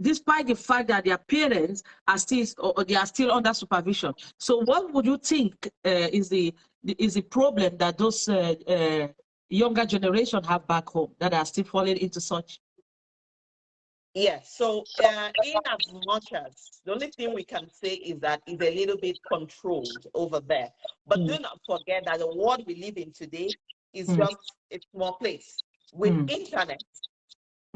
despite the fact that their parents are still, or they are still under supervision. So what would you think is the problem that those younger generation have back home that are still falling into such? Yes, so in as much as the only thing we can say is that it's a little bit controlled over there. But do not forget that the world we live in today is just a small place. With internet,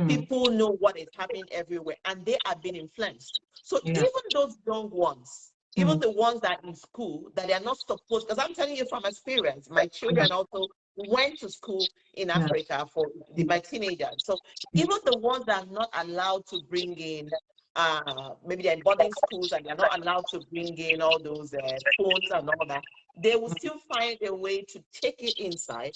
people know what is happening everywhere, and they are being influenced. So even those young ones, even the ones that are in school, that they are not supposed, because I'm telling you from experience, my children also went to school in Africa for my teenagers. So even the ones that are not allowed to bring in, maybe they're in boarding schools and they're not allowed to bring in all those phones and all that, they will still find a way to take it inside,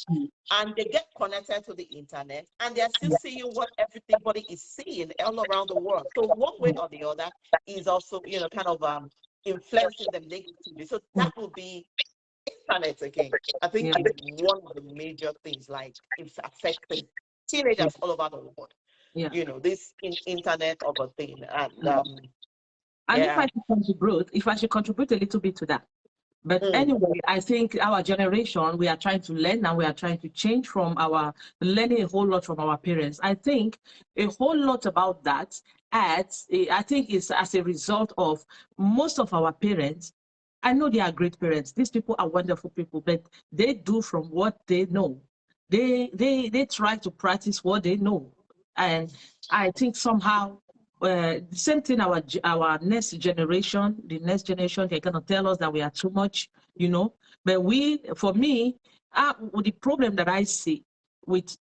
and they get connected to the internet, and they're still seeing what everybody is seeing all around the world. So one way or the other is also, kind of influencing them negatively. So that will be internet again. I think it's one of the major things, like it's affecting teenagers all over the world. This internet of a thing. And if I should contribute a little bit to that. But anyway, I think our generation, we are trying to learn, and we are trying to change from learning a whole lot from our parents. I think a whole lot about that I think is as a result of most of our parents I know they are great parents. These people are wonderful people, but they do from what they know. They try to practice what they know. And I think somehow the same thing our next generation, the next generation, they're gonna tell us that we are too much, you know. But for me, the problem that I see with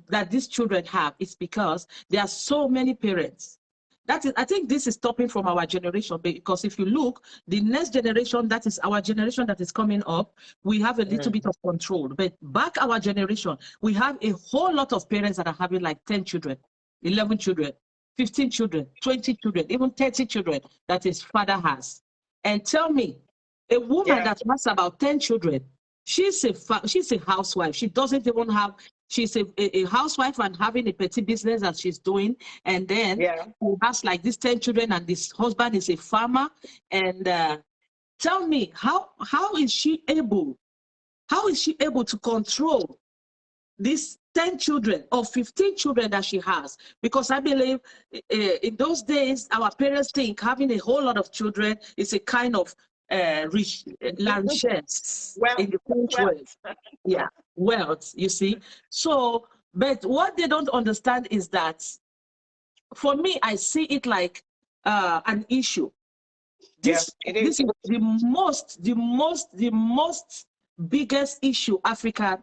that these children have is because there are so many parents. That is, I think this is stopping from our generation, because if you look, the next generation, that is our generation that is coming up, we have a little bit of control. But back our generation, we have a whole lot of parents that are having like 10 children, 11 children, 15 children, 20 children, even 30 children that his father has. And tell me, a woman that has about 10 children, she's a housewife. She doesn't even have, she's a housewife and having a petty business that she's doing. And then she has like these 10 children, and this husband is a farmer. And tell me, how is she able to control these 10 children or 15 children that she has? Because I believe in those days, our parents think having a whole lot of children is a kind of largesse in the French word. Yeah, wealth, you see. So, but what they don't understand is that, for me, I see it like an issue. This is the most biggest issue Africa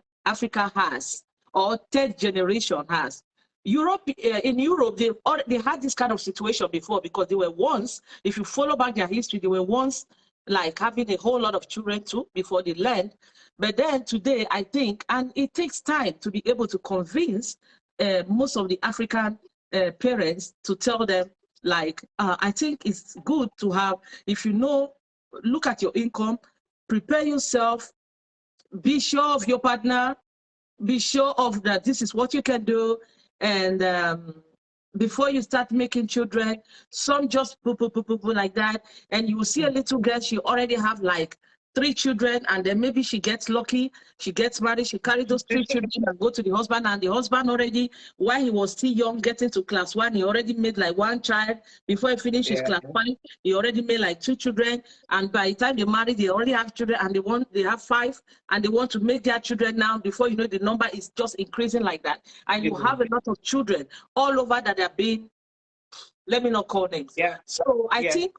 has, or third generation has. Europe, in Europe, they had this kind of situation before, because they were once, if you follow back their history, they were once like having a whole lot of children too before they learned. But then today, I think, and it takes time to be able to convince most of the African parents to tell them, like, I think it's good to have, if you know, look at your income, prepare yourself, be sure of your partner, be sure of that this is what you can do. And before you start making children, some just like that, and you will see a little girl, she already have like 3 children, and then maybe she gets lucky, she gets married, she carries those 3 children and go to the husband, and the husband already, while he was still young, getting to class 1, he already made like 1 child. Before he finished his class 5, he already made like 2 children, and by the time they marry, they already have children, and they have 5, and they want to make their children now. Before you know, the number is just increasing like that, and you have a lot of children all over that are being, let me not call names. So I think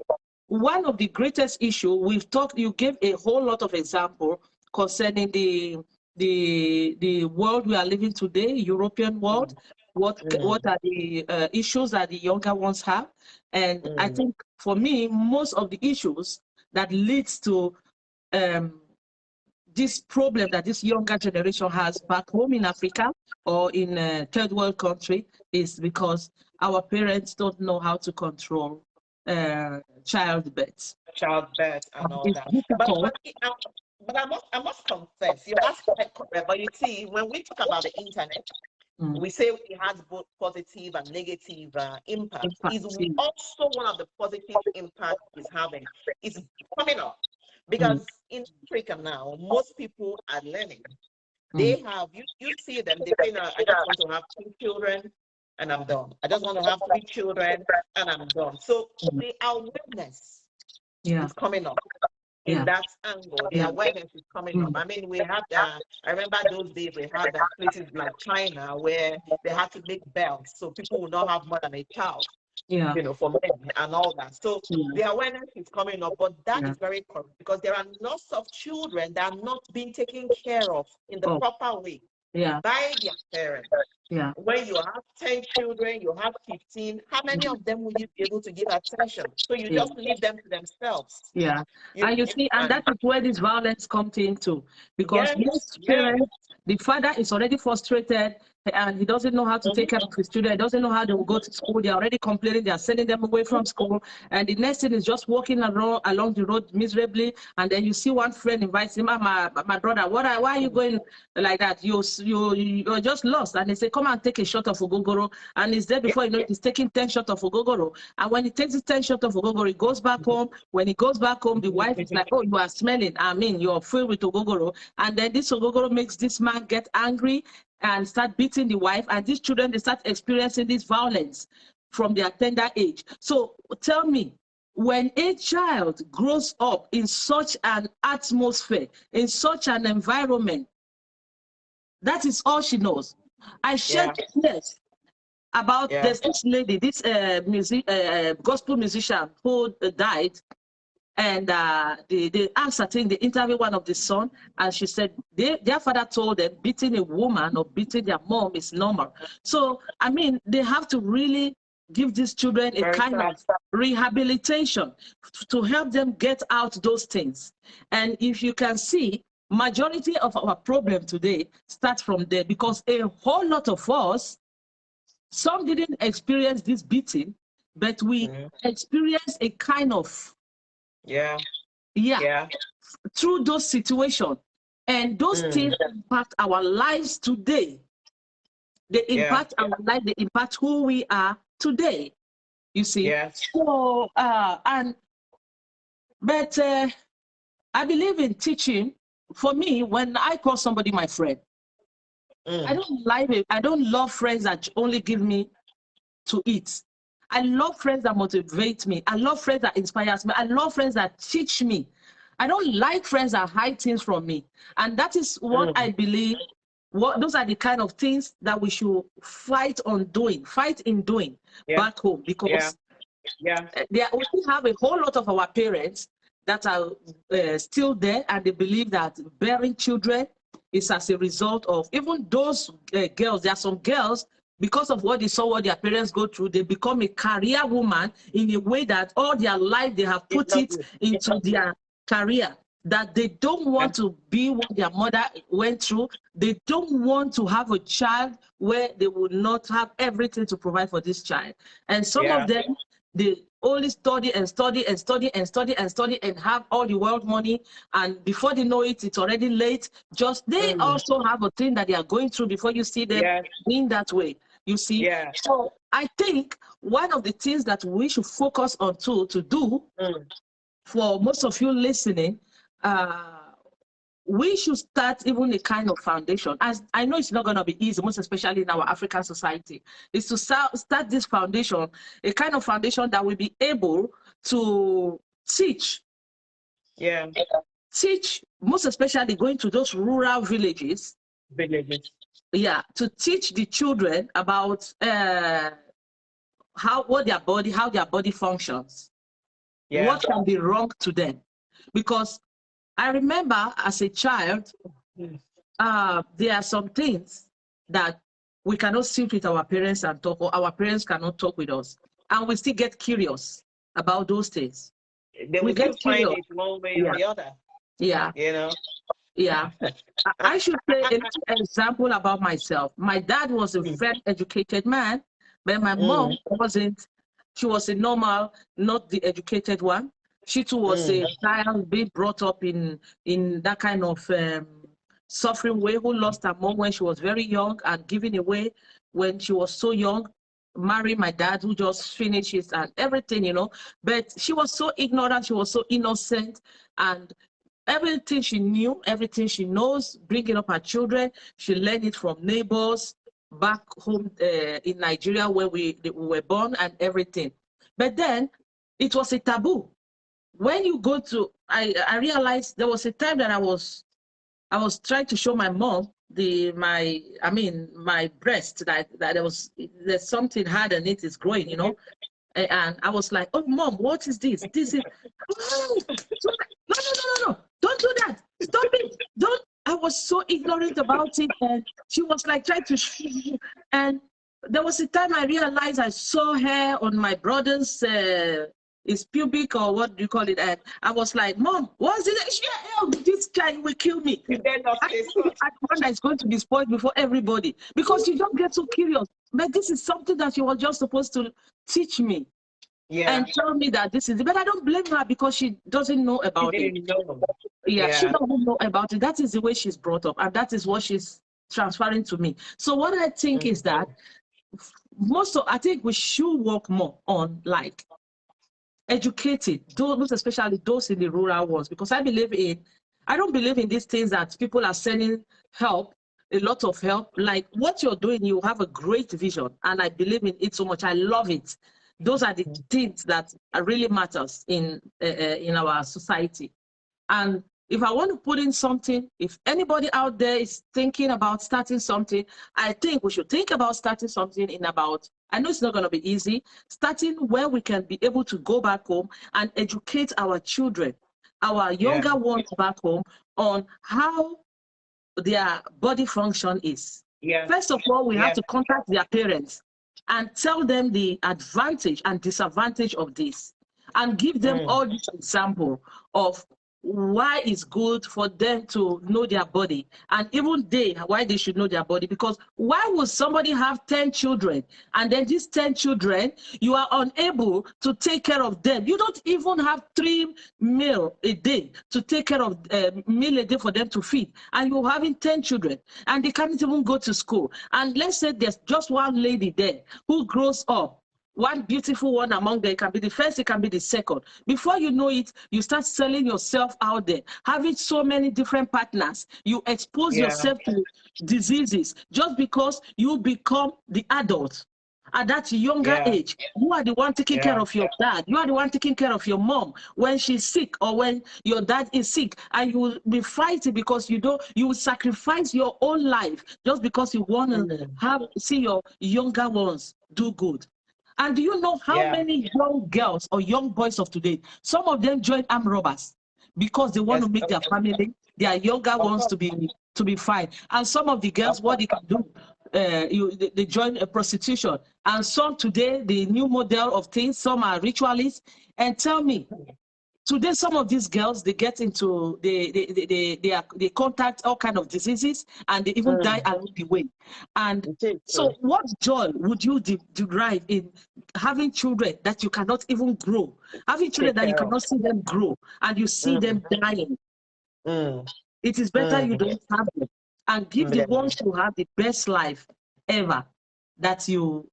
one of the greatest issue we've talked, you gave a whole lot of example concerning the world we are living today, European world. What are the issues that the younger ones have? And I think, for me, most of the issues that leads to this problem that this younger generation has back home in Africa or in a third world country is because our parents don't know how to control childbirth and all that. But I must confess, you're absolutely correct. But you see, when we talk about the internet, we say it has both positive and negative impact. Is also one of the positive impacts it's having. It's coming up. Because in Africa now, most people are learning. They have, you see them, they say, no, I just want to have 2 children and I'm done. I just want to have 3 children and I'm done. So the awareness is coming up in that angle. The awareness is coming up. I mean, we had, I remember those days we had places like China where they had to make belts so people would not have more than a child. You know, for men and all that. So the awareness is coming up, but that is very correct, because there are lots of children that are not being taken care of in the proper way by their parents. When you have 10 children, you have 15, how many of them will you be able to give attention? So you just leave them to themselves. And you see, and that is where this violence comes into, because most parents, the father is already frustrated and he doesn't know how to take care of his children. He doesn't know how they will go to school. They're already complaining. They're sending them away from school. And the next thing is just walking along the road miserably. And then you see one friend invites him, my brother, why are you going like that? You're just lost. And they say, come and take a shot of ogogoro. And he's there before you know it, he's taking 10 shots of ogogoro. And when he takes the 10 shots of ogogoro, he goes back home. When he goes back home, the wife is like, oh, you are smelling. I mean, you're filled with ogogoro. And then this ogogoro makes this man get angry and start beating the wife, and these children, they start experiencing this violence from their tender age. So tell me, when a child grows up in such an atmosphere, in such an environment, that is all she knows. I shared this about this lady, this gospel musician who died. And they asked, I think, they interviewed one of the son, and she said their father told them beating a woman or beating their mom is normal. So, I mean, they have to really give these children a kind of rehabilitation to help them get out those things. And if you can see, majority of our problem today starts from there, because a whole lot of us, some didn't experience this beating, but we experienced a kind of through those situations, and those things impact our lives today. They impact our life, they impact who we are today, you see. So but I believe in teaching. For me, when I call somebody my friend, I don't like it. I don't love friends that only give me to eat. I love friends that motivate me. I love friends that inspires me. I love friends that teach me. I don't like friends that hide things from me. And that is what I believe. Those are the kind of things that we should fight in doing back home, because we have a whole lot of our parents that are still there, and they believe that bearing children is as a result of, even those girls. There are some girls, because of what they saw what their parents go through, they become a career woman in a way that all their life they have put it into their career, that they don't want to be what their mother went through. They don't want to have a child where they would not have everything to provide for this child. And some of them, they only study and study and study and study and study and have all the world money, and before they know it, it's already late. Just they also have a thing that they are going through before you see them in that way, you see. So I think one of the things that we should focus on to do, for most of you listening, we should start even a kind of foundation. As I know it's not going to be easy, most especially in our African society, is to start this foundation, a kind of foundation that will be able to teach, most especially going to those rural villages, to teach the children about how their body functions, what can be wrong to them. Because I remember as a child, there are some things that we cannot sit with our parents and talk, or our parents cannot talk with us, and we still get curious about those things. We get curious one way or the other. You know. I should say an example about myself. My dad was a very educated man, but my mom wasn't. She was a normal, not the educated one. She too was a child being brought up in that kind of suffering way, who lost her mom when she was very young and given away when she was so young, married my dad, who just finished it and everything, you know. But she was so ignorant, she was so innocent, and everything she knew, everything she knows, bringing up her children, she learned it from neighbors back home in Nigeria, where we were born, and everything. But then it was a taboo. When you go to, I realized there was a time that I was trying to show my mom my breast, that there's something hard and it is growing, you know. And I was like, oh, Mom, what is this? This is, oh, no, don't do that. Stop it. Don't. I was so ignorant about it. And she was like trying to, and there was a time I realized I saw her on my brother's, is pubic, or what do you call it? And I was like, Mom, what's it? This guy will kill me. I one that is going to be spoiled before everybody, because you don't get so curious. But this is something that you were just supposed to teach me and tell me that this is it. But I don't blame her, because she doesn't know about it. She doesn't know about it. That is the way she's brought up, and that is what she's transferring to me. So what I think is that I think we should work more on, like, educated, those, especially those in the rural ones, because I don't believe in these things that people are sending help, a lot of help. Like what you're doing, you have a great vision, and I believe in it so much. I love it. Those are the things that really matters in our society. And if I want to put in something, if anybody out there is thinking about starting something, I think we should think about starting something in about, I know it's not going to be easy, starting where we can be able to go back home and educate our children, our younger ones back home, on how their body function is. First of all, we have to contact their parents and tell them the advantage and disadvantage of this, and give them all this example of why it's good for them to know their body, and even why they should know their body. Because why would somebody have 10 children, and then these 10 children, you are unable to take care of them? You don't even have 3 meals a day to take care of, meal a day for them to feed, and you're having 10 children, and they can't even go to school. And let's say there's just one lady there who grows up, one beautiful one among them. It can be the first, it can be the second. Before you know it, you start selling yourself out there, having so many different partners. You expose yourself to diseases just because you become the adult. At that younger age, you are the one taking care of your dad. You are the one taking care of your mom when she's sick, or when your dad is sick, and you will be fighting because you will sacrifice your own life just because you want to see your younger ones do good. And do you know how many young girls or young boys of today, some of them join armed robbers because they want to make their family, their younger ones to be fine. And some of the girls, what they can do, they join a prostitution. And some today, the new model of things, some are ritualists. And tell me, today, some of these girls, they get into, they contact all kind of diseases, and they even die along the way. And so what joy would you derive in having children that you cannot even grow, having children that you cannot see them grow, and you see them dying? It is better you don't have them, and give the ones who have the best life ever that you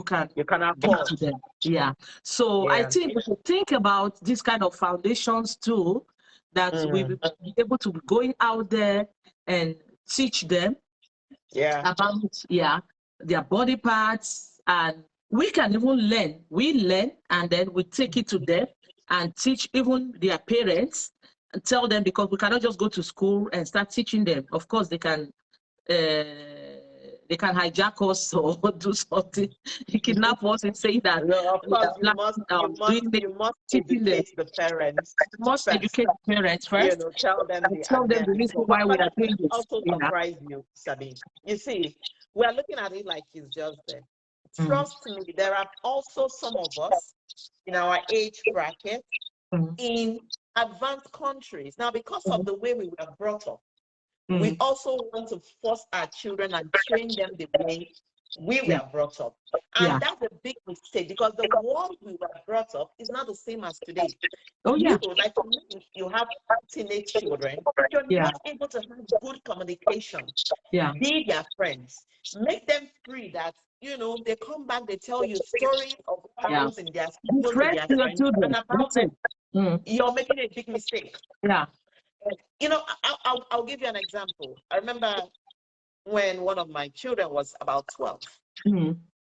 can give to them. So I think we should think about this kind of foundations too, that we will be able to be going out there and teach them about their body parts. And we can even learn. We learn, and then we take it to them and teach even their parents and tell them, because we cannot just go to school and start teaching them. Of course, they can hijack us or do something, kidnap us, and say that. No, of course, you must educate the parents. You must educate the parents first. Tell them the reason why we are doing this. Also surprise you, Sabi. You see, we are looking at it like it's just there. Trust me, there are also some of us in our age bracket in advanced countries. Now, because of the way we were brought up, we also want to force our children and train them the way we were brought up. And that's a big mistake, because the world we were brought up is not the same as today. You, like for me, you have teenage children, you're not able to have good communication. Be their friends. Make them free, that they come back, they tell you stories of what happens in their school, to their friends, and about them. You're making a big mistake. I'll give you an example. I remember when one of my children was about 12,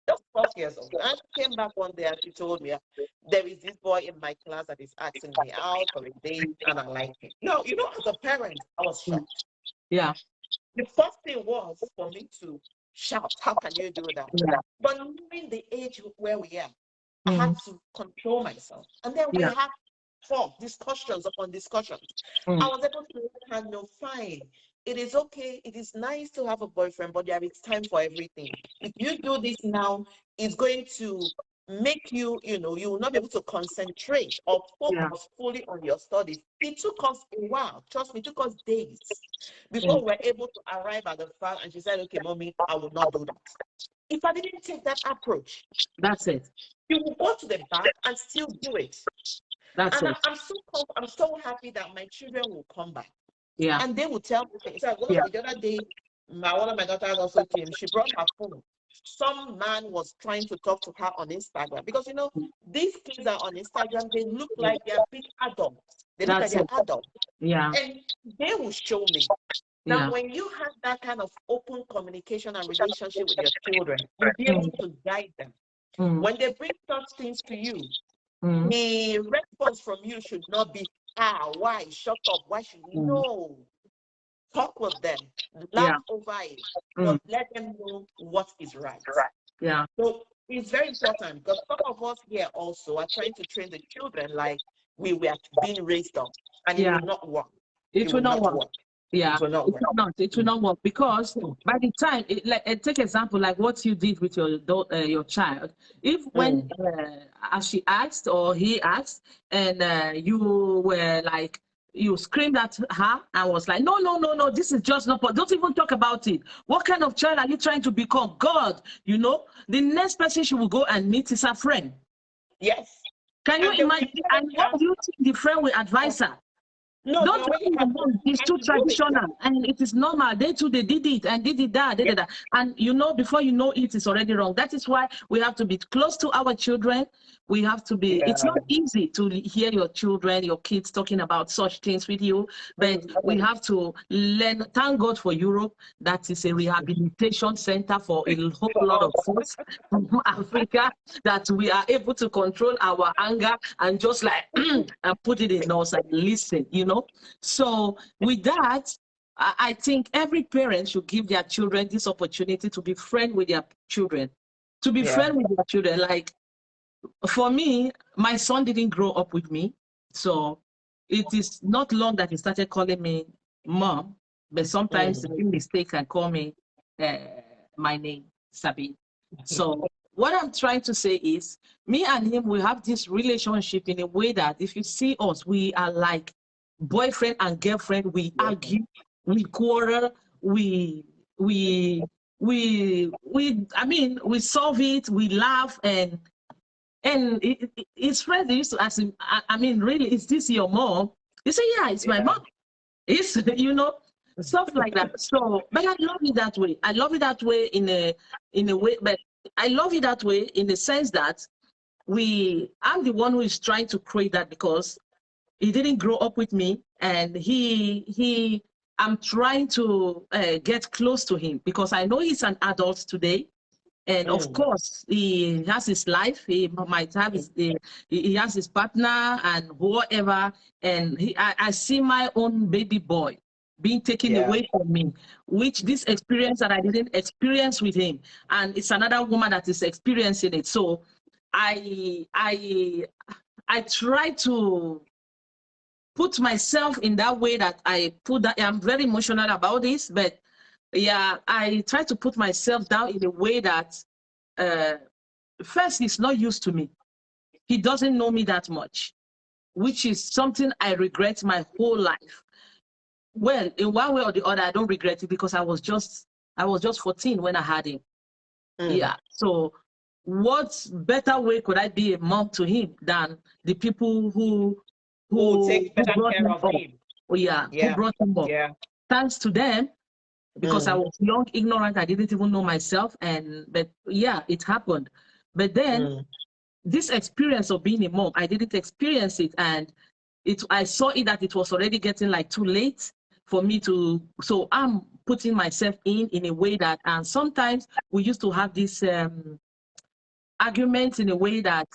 just 12 years old. And I came back one day and she told me, there is this boy in my class that is asking me out for a date, and I like it. As a parent, I was shocked. The first thing was for me to shout, how can you do that? But knowing the age where we are, I had to control myself. And then we had discussions upon discussions. I was able to let her know, fine, it is okay, it is nice to have a boyfriend, but there is time for everything. If you do this now, it's going to make you, you will not be able to concentrate or focus fully on your studies. It took us a while. Trust me, it took us days before we were able to arrive at the fact. And she said, okay, mommy, I will not do that. If I didn't take that approach, that's it. You will go to the back and still do it. I'm so happy that my children will come back. And they will tell me things. So the other day, one of my daughters also came. She brought her phone. Some man was trying to talk to her on Instagram, because these kids are on Instagram. They look like they are big adults. They look like they're adults. And they will show me. Now, when you have that kind of open communication and relationship with your children, you'll be able to guide them. When they bring such things to you, the response from you should not be, why? Shut up. Why should you? No. Talk with them. Laugh over it. But let them know what is right. Yeah. So it's very important because some of us here also are trying to train the children like we were being raised up, and it will not work. It will not work. Yeah, it will not work. It will not work because by the time, take example like what you did with your child. If when as she asked or he asked, and you were like, you screamed at her and was like, no, no, no, no, this is just not, don't even talk about it. What kind of child are you trying to become? God, you know, the next person she will go and meet is her friend. Yes. Can you imagine? And what do you think the friend will advise her? No, don't it's too traditional and it is normal. They too, they did it and did it that, did that. And you know, before you know it, it's already wrong. That is why we have to be close to our children. We have to be, it's not easy to hear your children, your kids talking about such things with you, but we have to learn. Thank God for Europe. That is a rehabilitation center for a whole lot of folks from Africa, that we are able to control our anger and just like and put it in us and listen, you know. So with that, I think every parent should give their children this opportunity to be friends with their children, Like, for me, my son didn't grow up with me, so it is not long that he started calling me mom, but sometimes he make mistakes and call me my name, Sabine. So what I'm trying to say is, me and him, we have this relationship in a way that if you see us, we are like boyfriend and girlfriend. We argue, we quarrel, I mean, we solve it, we laugh, and his friends, they used to ask him, I mean, really, is this your mom? He said, yeah, it's my mom. It's, you know, stuff like that. So, but I love it that way. I love it that way in a way, but I love it that way in the sense that I'm the one who is trying to create that, because he didn't grow up with me, and I'm trying to get close to him because I know he's an adult today. And of course, he has his life. He might have he has his partner and whatever. And I see my own baby boy being taken away from me, which this experience that I didn't experience with him, and it's another woman that is experiencing it. So I try to put myself in that way that I'm very emotional about this, but yeah, I try to put myself down in a way that first, he's not used to me. He doesn't know me that much, which is something I regret my whole life. Well, in one way or the other, I don't regret it because I was just 14 when I had him. Yeah. So what better way could I be a mom to him than the people who take better care of him? Who brought him up. Thanks to them, because I was young, ignorant, I didn't even know myself, but yeah, it happened. But then this experience of being a mom, I didn't experience it, and I saw it that it was already getting like too late for me to, so I'm putting myself in a way that, and sometimes we used to have this argument in a way that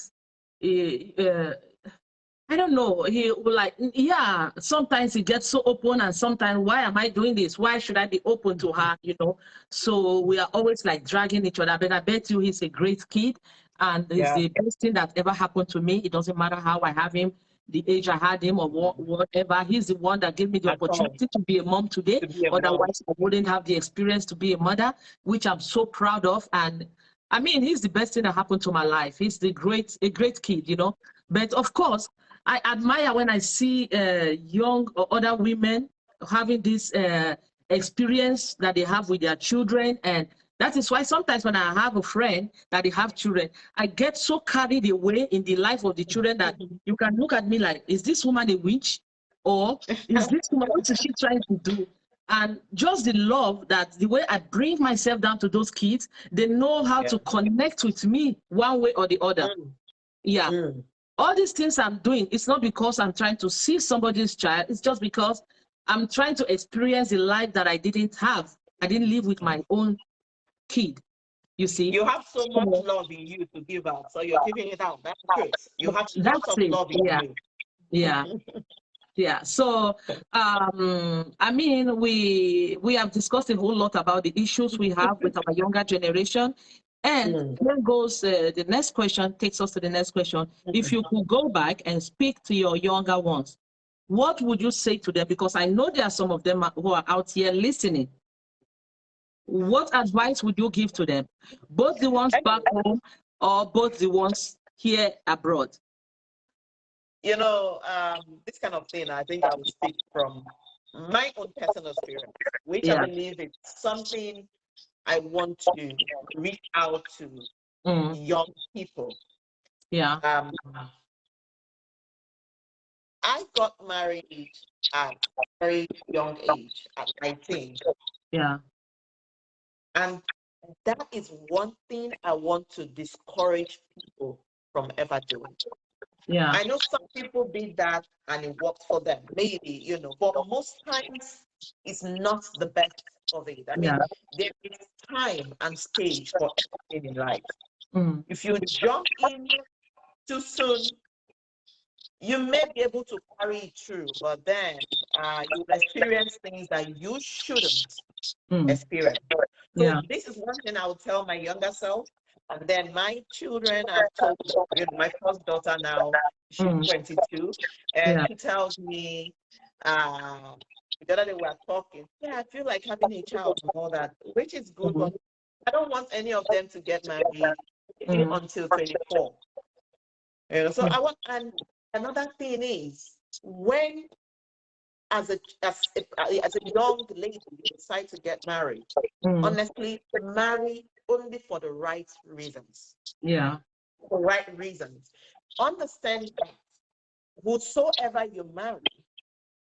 I don't know, he will like, yeah, sometimes he gets so open, and sometimes, why am I doing this? Why should I be open to her, you know? So we are always like dragging each other, but I bet you he's a great kid, and he's the best thing that ever happened to me. It doesn't matter how I have him, the age I had him, or whatever. He's the one that gave me the opportunity to be a mom today. Otherwise, I wouldn't have the experience to be a mother, which I'm so proud of. And I mean, he's the best thing that happened to my life. He's a great kid, you know? But of course, I admire when I see young or other women having this experience that they have with their children. And that is why sometimes when I have a friend that they have children, I get so carried away in the life of the children that you can look at me like, is this woman a witch? Or is this woman, what is she trying to do? And just the love that the way I bring myself down to those kids, they know how to connect with me one way or the other. All these things I'm doing, it's not because I'm trying to see somebody's child. It's just because I'm trying to experience the life that I didn't have. I didn't live with my own kid. You see? You have so much love in you to give out, so you're giving it out. That's great. You have lots That's of it. love in Yeah. you. Yeah. Yeah. So, I mean, we have discussed a whole lot about the issues we have with our younger generation. And then goes the next question, takes us to the next question. If you could go back and speak to your younger ones, what would you say to them? Because I know there are some of them who are out here listening. What advice would you give to them? Both the ones back home or both the ones here abroad? You know, this kind of thing, I think I will speak from my own personal experience, which I Yeah. believe is something I want to reach out to young people. Yeah. I got married at a very young age, at 19. Yeah. And that is one thing I want to discourage people from ever doing. Yeah. I know some people did that and it worked for them, maybe, you know, but most times it's not the best of it. I mean, there is time and stage for everything in life. If you jump in too soon, you may be able to carry it through, but then you will experience things that you shouldn't experience. So this is one thing I will tell my younger self. And then my children, I've told, you know, my first daughter now, she's 22, and she tells me, the other day we were talking, yeah, I feel like having a child and all that, which is good, but I don't want any of them to get married until 24. You know, so I want, and another thing is, when as a young lady you decide to get married, honestly, marry only for the right reasons. Yeah. The right reasons. Understand that whosoever you marry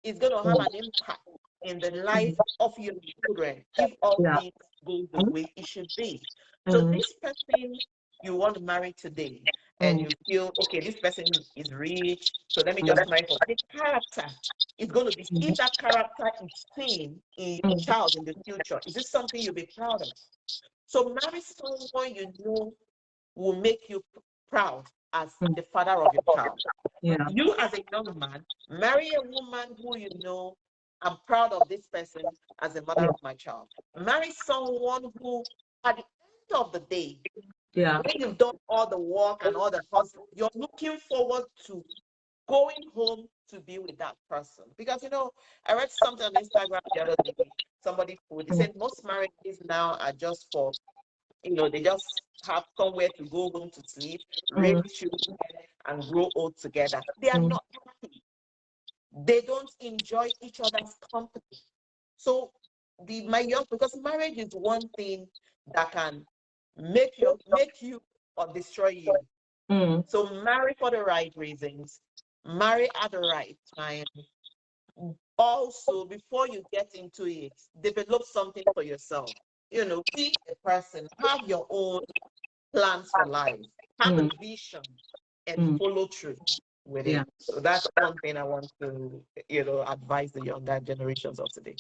is going to have an impact in the life of your children if all things go the way it should be. So this person you want to marry today, and you feel, okay, this person is rich, so let me just marry for the character. Is going to be, if that character is seen in your child in the future, is this something you'll be proud of? So marry someone you know will make you proud as the father of your child. Yeah. You as a young man, marry a woman who you know, I'm proud of this person as a mother of my child. Marry someone who, at the end of the day, when you've done all the work and all the hustle, you're looking forward to going home to be with that person. Because, you know, I read something on Instagram the other day, somebody put, they said most marriages now are just for, you know, they just have somewhere to go home to sleep, raise children, and grow old together. They are not happy. They don't enjoy each other's company. So because marriage is one thing that can make you or destroy you. So marry for the right reasons, marry at the right time. Also, before you get into it, develop something for yourself. You know, be a person, have your own plans for life, have a vision, and follow through with it. So that's one thing I want to, you know, advise the younger generations of today.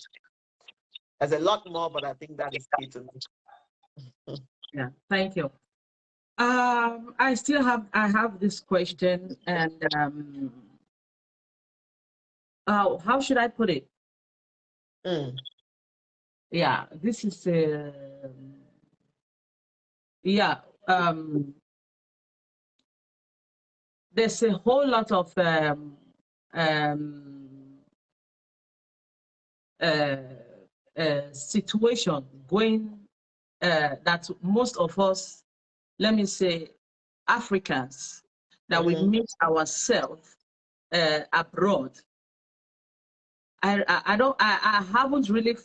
There's a lot more, but I think that is key to me. Yeah, thank you. I have this question, and how should I put it? Yeah, this is there's a whole lot of situation going that most of us, let me say, Africans, that we meet ourselves abroad. I haven't really,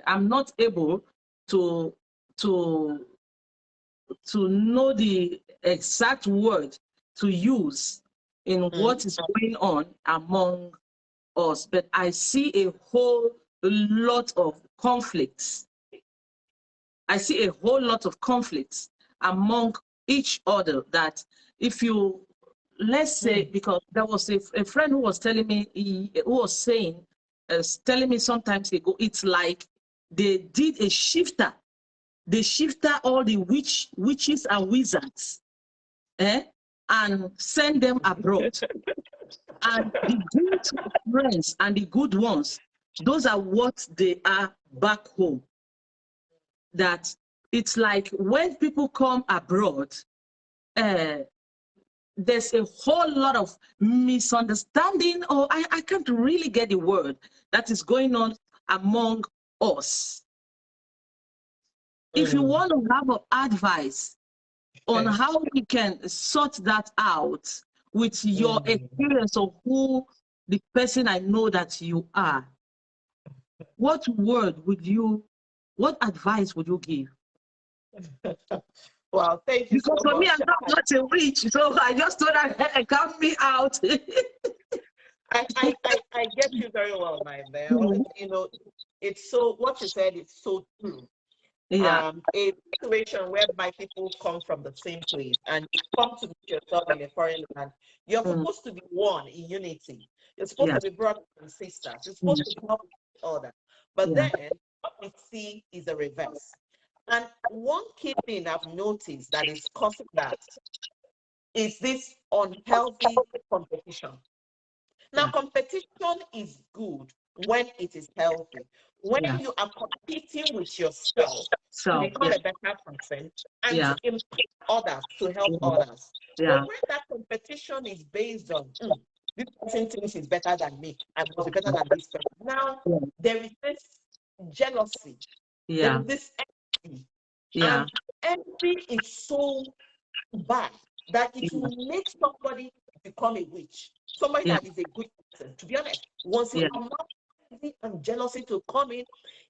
I'm not able to know the exact word to use in what is going on among us, but I see a whole lot of conflicts. I see a whole lot of conflicts among each other that if you, let's say, because there was a friend who was telling me, telling me sometimes ago, it's like they did a shifter they shifted all the witches and wizards, and send them abroad. And the good friends and the good ones, those are what they are back home. That it's like when people come abroad, there's a whole lot of misunderstanding, or I can't really get the word, that is going on among us. If you want to have an advice on how we can sort that out with your experience of who the person I know that you are, what advice would you give? Well, thank you because so for much. me, I'm not a witch, so I just thought I'd count me out. I get you very well, my man. You know, it's so, what you said is so true. Yeah. A situation whereby people come from the same place and you come to meet yourself in a foreign land, you're supposed to be one in unity. You're supposed to be brothers and sisters. You're supposed to help each other. But then what we see is a reverse. And one key thing I've noticed that is causing that is this unhealthy competition. Now, competition is good when it is healthy. When you are competing with yourself to become a better person and to impact others, to help others. But when that competition is based on, this person thinks he's better than me, I must be better than this person. Now, there is this jealousy, there is this envy. And envy is so bad that it will make somebody become a witch. Somebody that is a good person. To be honest, once you allow envy and jealousy to come in,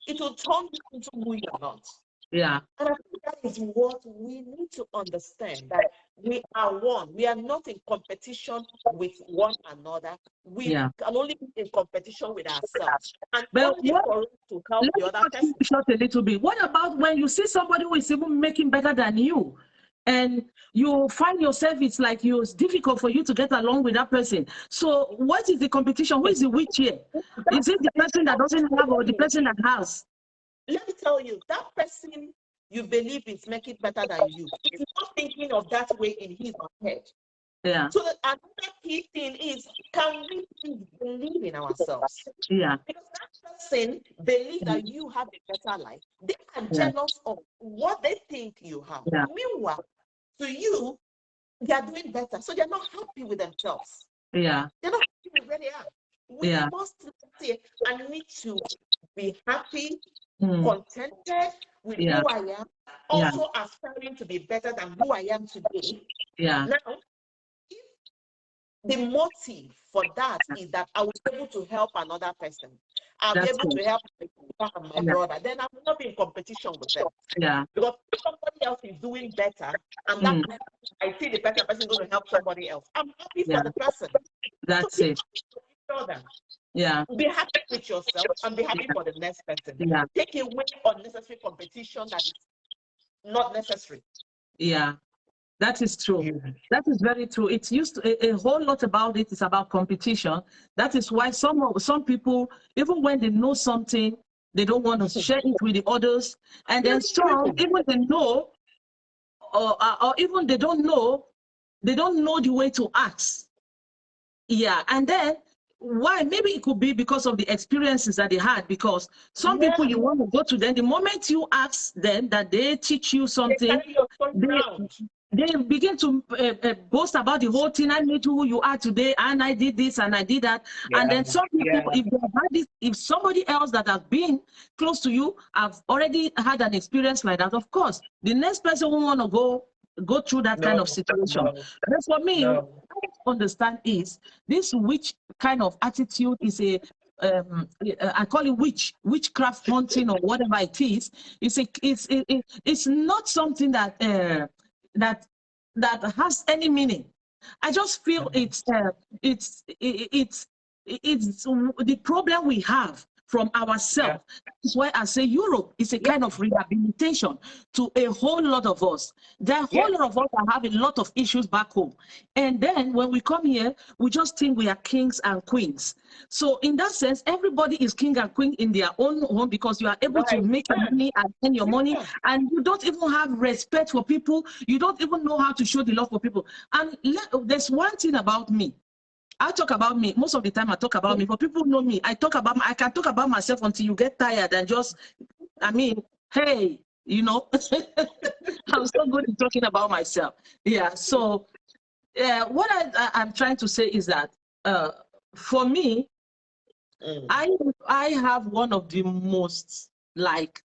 it will turn you into who you are not. Yeah. And I think that is what we need to understand, that we are one. We are not in competition with one another. We can only be in competition with ourselves. And but only for us to help the other person. Short a little bit. What about when you see somebody who is even making better than you, and you find yourself, it's like it's difficult for you to get along with that person? So what is the competition? Who is the witch here? Is it the person that doesn't have or the person that has? Let me tell you, that person you believe is making better than you, is not thinking of that way in his head. Yeah. So another key thing is, can we believe in ourselves? Yeah. Because that person believes that you have a better life. They are jealous of what they think you have. Yeah. Meanwhile, to you, they are doing better. So they're not happy with themselves. Yeah. They're not happy with where they are. We must say, I need to be happy, contented with who I am, also aspiring to be better than who I am today. Yeah. Now, if the motive for that is that I was able to help another person, I'll be able to help my sister and my brother, then I will not be in competition with them. Yeah. Because if somebody else is doing better, and that I see the better person is going to help somebody else, I'm happy for the person. That's it. Yeah. Be happy with yourself and be happy for the next person. Yeah. Take away unnecessary competition that is not necessary. Yeah, that is true. That is very true. It's used to, a whole lot about it is about competition. That is why some people, even when they know something, they don't want to share it with the others. And then some, even they know, or even they don't know the way to ask. Yeah, and then why? Maybe it could be because of the experiences that they had, because some people, you want to go to them, the moment you ask them that they teach you something, they begin to boast about the whole thing. I knew who you are today, and I did this and I did that. And then some people, if they have this, if somebody else that has been close to you have already had an experience like that, of course, the next person who want to go through that kind of situation. But for me, what I understand is this witch kind of attitude is I call it witchcraft hunting or whatever it is. It's not something that that has any meaning. I just feel it's the problem we have from ourselves. That's why I say Europe is a kind of rehabilitation to a whole lot of us. There are a whole lot of us that have a lot of issues back home. And then when we come here, we just think we are kings and queens. So in that sense, everybody is king and queen in their own home because you are able to make your money and spend your money, and you don't even have respect for people. You don't even know how to show the love for people. And there's one thing about me. I talk about me most of the time. I talk about me, but people know me. I can talk about myself until you get tired and just, I mean, hey, you know, I'm so good at talking about myself. Yeah. So, what I'm trying to say is that, for me, I have one of the most like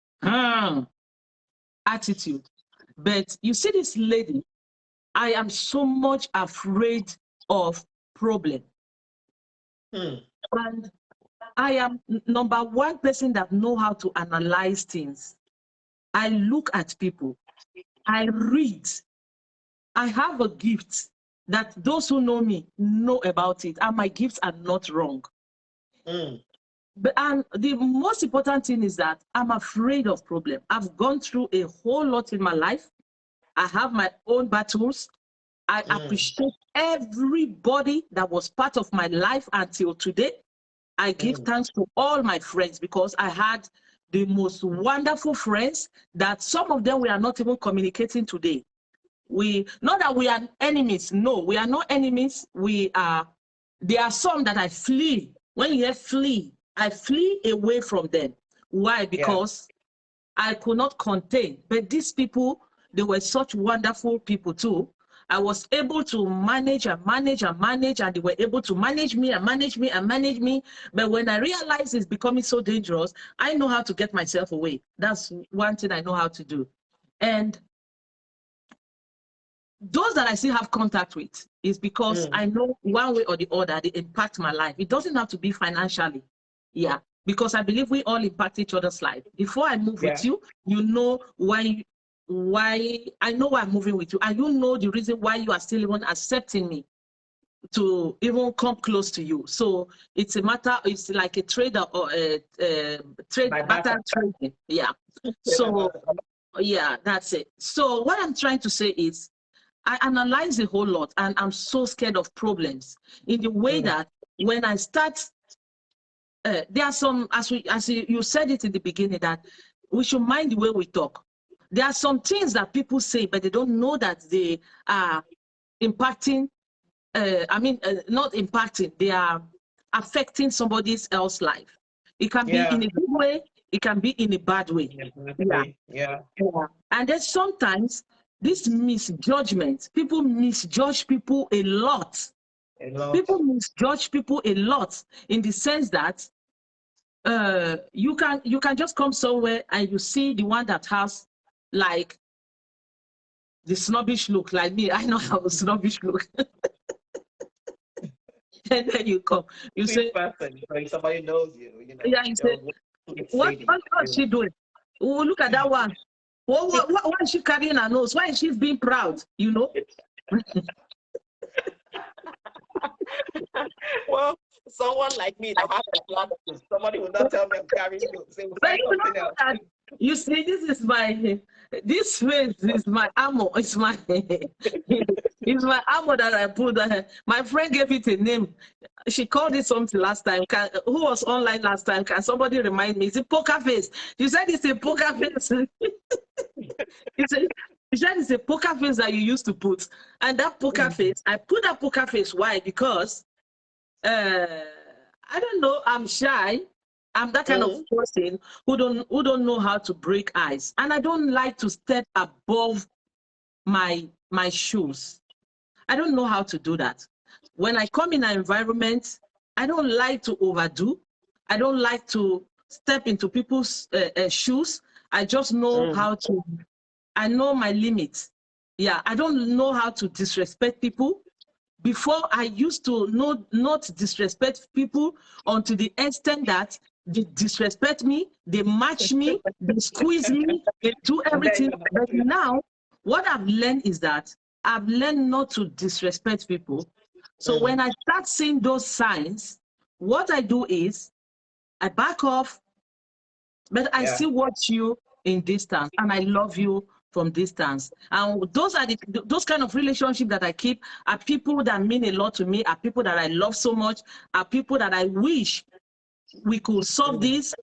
attitude, but you see this lady, I am so much afraid of problem. And I am number one person that know how to analyze things. I look at people, I read. I have a gift that those who know me know about it, and my gifts are not wrong. But and the most important thing is that I'm afraid of problem. I've gone through a whole lot in my life. I have my own battles. I appreciate everybody that was part of my life until today. I give thanks to all my friends because I had the most wonderful friends that some of them we are not even communicating today. Not that we are enemies. No, we are not enemies. There are some that I flee. When you hear flee, I flee away from them. Why? Because I could not contain. But these people, they were such wonderful people too. I was able to manage and manage and manage, and they were able to manage me and manage me and manage me. But when I realized it's becoming so dangerous, I know how to get myself away. That's one thing I know how to do. And those that I still have contact with is because I know one way or the other, they impact my life. It doesn't have to be financially. Yeah. Because I believe we all impact each other's life. Before I move with you, you know why I know why I'm moving with you, and you know the reason why you are still even accepting me to even come close to you. So it's a matter, it's like a trader or a trade barter trading. Yeah. So yeah, that's it. So what I'm trying to say is I analyze a whole lot, and I'm so scared of problems in the way that when I start, there are some, as you said it in the beginning, that we should mind the way we talk. There are some things that people say, but they don't know that they are impacting, not impacting, they are affecting somebody else's life. It can be in a good way, it can be in a bad way. And then sometimes this misjudgment, people misjudge people a lot. People misjudge people a lot in the sense that you can just come somewhere and you see the one that has like the snobbish look, like me. I know how a snobbish look. And then you come, you say, somebody knows you, yeah, you say, what is she doing? Oh, look at that one. Why is she carrying her nose? Why is she being proud? You know? Well, someone like me that has a plan, somebody will not tell me I'm carrying notes. They will find something else. You see, this face is my ammo. It's my ammo that I put. My friend gave it a name. She called it something last time. Who was online last time? Can somebody remind me? It's a poker face. She said it's a poker face. She said it's a poker face that you used to put. And that poker face, I put that poker face. Why? Because I don't know, I'm shy. I'm that kind of person who don't know how to break ice. And I don't like to step above my shoes. I don't know how to do that. When I come in an environment, I don't like to overdo. I don't like to step into people's shoes. I just know how to, I know my limits. Yeah, I don't know how to disrespect people. Before, I used to not disrespect people unto the extent that they disrespect me, they match me, they squeeze me, they do everything. But now, what I've learned is that I've learned not to disrespect people. So when I start seeing those signs, what I do is I back off, but I still watch you in distance, and I love you from distance. And those are those kind of relationships that I keep, are people that mean a lot to me, are people that I love so much, are people that I wish we could solve this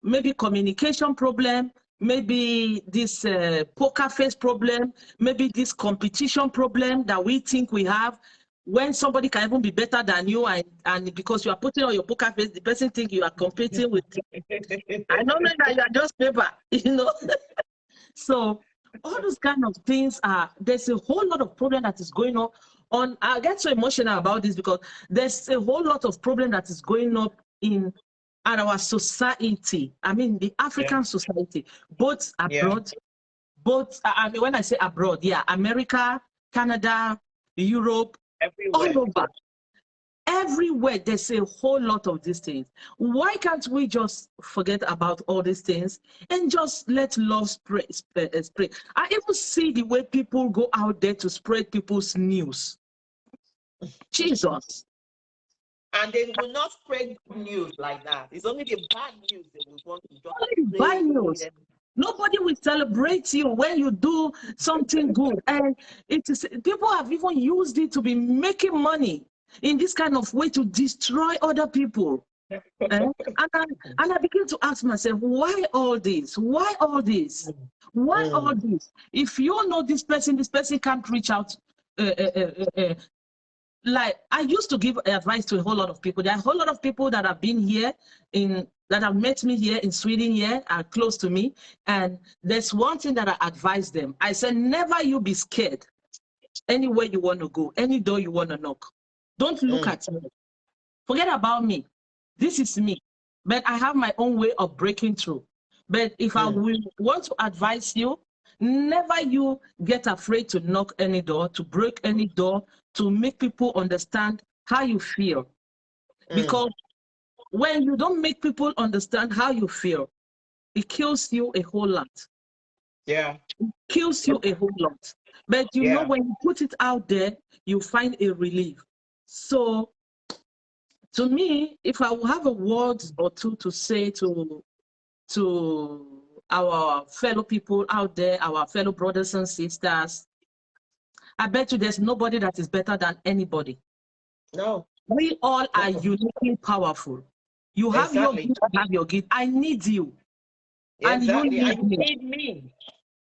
maybe communication problem, maybe this poker face problem, maybe this competition problem that we think we have, when somebody can even be better than you, and because you are putting on your poker face, the person think you are competing with. I don't know that you are just paper, you know. So all those kind of things are, there's a whole lot of problem that is going on. I get so emotional about this because there's a whole lot of problem that is going up in our society. I mean, the African society, both abroad, both, I mean, when I say abroad, America, Canada, Europe, everywhere. all over. Everywhere there's a whole lot of these things. Why can't we just forget about all these things and just let love spread? I even see the way people go out there to spread people's news. Jesus. And they will not spread good news like that. It's only the bad news they will want to just bad news. Nobody will celebrate you when you do something good. And it is, people have even used it to be making money in this kind of way to destroy other people. And I begin to ask myself, why all this? Why all this? Why all this? If you know this person can't reach out. Like, I used to give advice to a whole lot of people. There are a whole lot of people that have been here that have met me here in Sweden here, are close to me. And there's one thing that I advise them. I said, never you be scared. Anywhere you want to go, any door you want to knock. Don't look at me. Forget about me. This is me. But I have my own way of breaking through. But if I will want to advise you, never you get afraid to knock any door, to break any door, to make people understand how you feel. Because when you don't make people understand how you feel, it kills you a whole lot. Yeah. It kills you a whole lot. But you know, when you put it out there, you find a relief. So to me, if I will have a word or two to say to our fellow people out there, our fellow brothers and sisters, I bet you there's nobody that is better than anybody. No. We all are uniquely powerful. You have your gift, I have your gift. I need you. And you need me.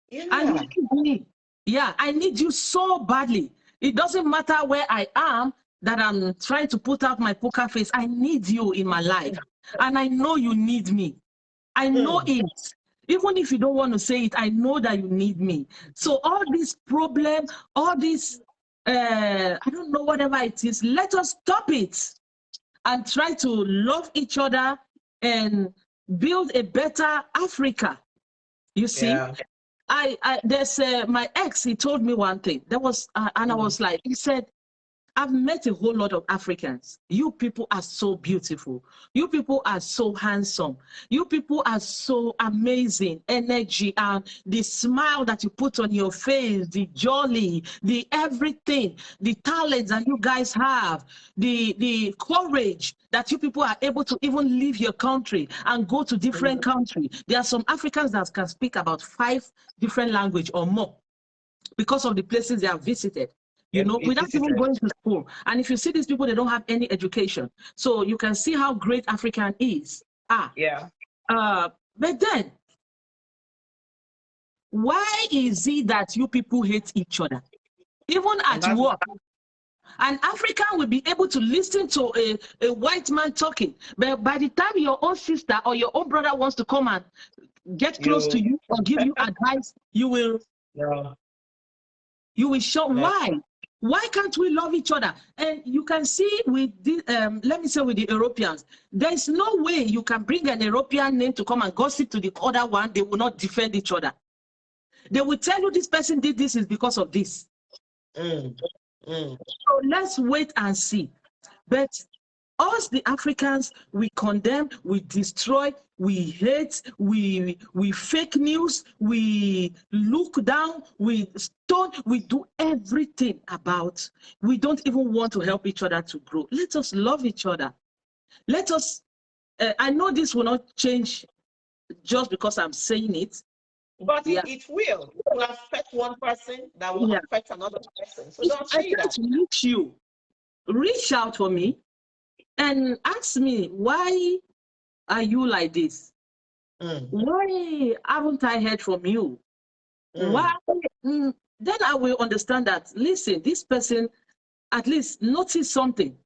Yeah. And you need me. Yeah, I need you so badly. It doesn't matter where I am, that I'm trying to put out my poker face. I need you in my life. And I know you need me. I know it. Even if you don't want to say it, I know that you need me. So all these problems, all this, I don't know, whatever it is, let us stop it and try to love each other and build a better Africa. You see, there's my ex, he told me one thing. There was, and I was like, he said, I've met a whole lot of Africans. You people are so beautiful. You people are so handsome. You people are so amazing. Energy and the smile that you put on your face, the jolly, the everything, the talents that you guys have, the courage that you people are able to even leave your country and go to different countries. There are some Africans that can speak about 5 different languages or more because of the places they have visited. You know, without even going to school. And if you see these people, they don't have any education. So you can see how great African is. But then, why is it that you people hate each other? Even at work. An African will be able to listen to a white man talking. But by the time your own sister or your own brother wants to come and get close to you or give you advice, you will show. Why? Why can't we love each other? And you can see with the, let me say with the Europeans, there's no way you can bring an European name to come and gossip to the other one. They will not defend each other. They will tell you this person did this is because of this. So let's wait and see. But us, the Africans, we condemn, we destroy, we hate, we fake news, we look down, we stone, we do everything about. We don't even want to help each other to grow. Let us love each other. Let us I know this will not change just because I'm saying it. But Yeah. it will. It will affect one person that will Yeah. affect another person. So If don't I say try that. to reach you, reach out for me and ask me, why are you like this? Why haven't I heard from you? Why? Then I will understand that, listen, this person at least noticed something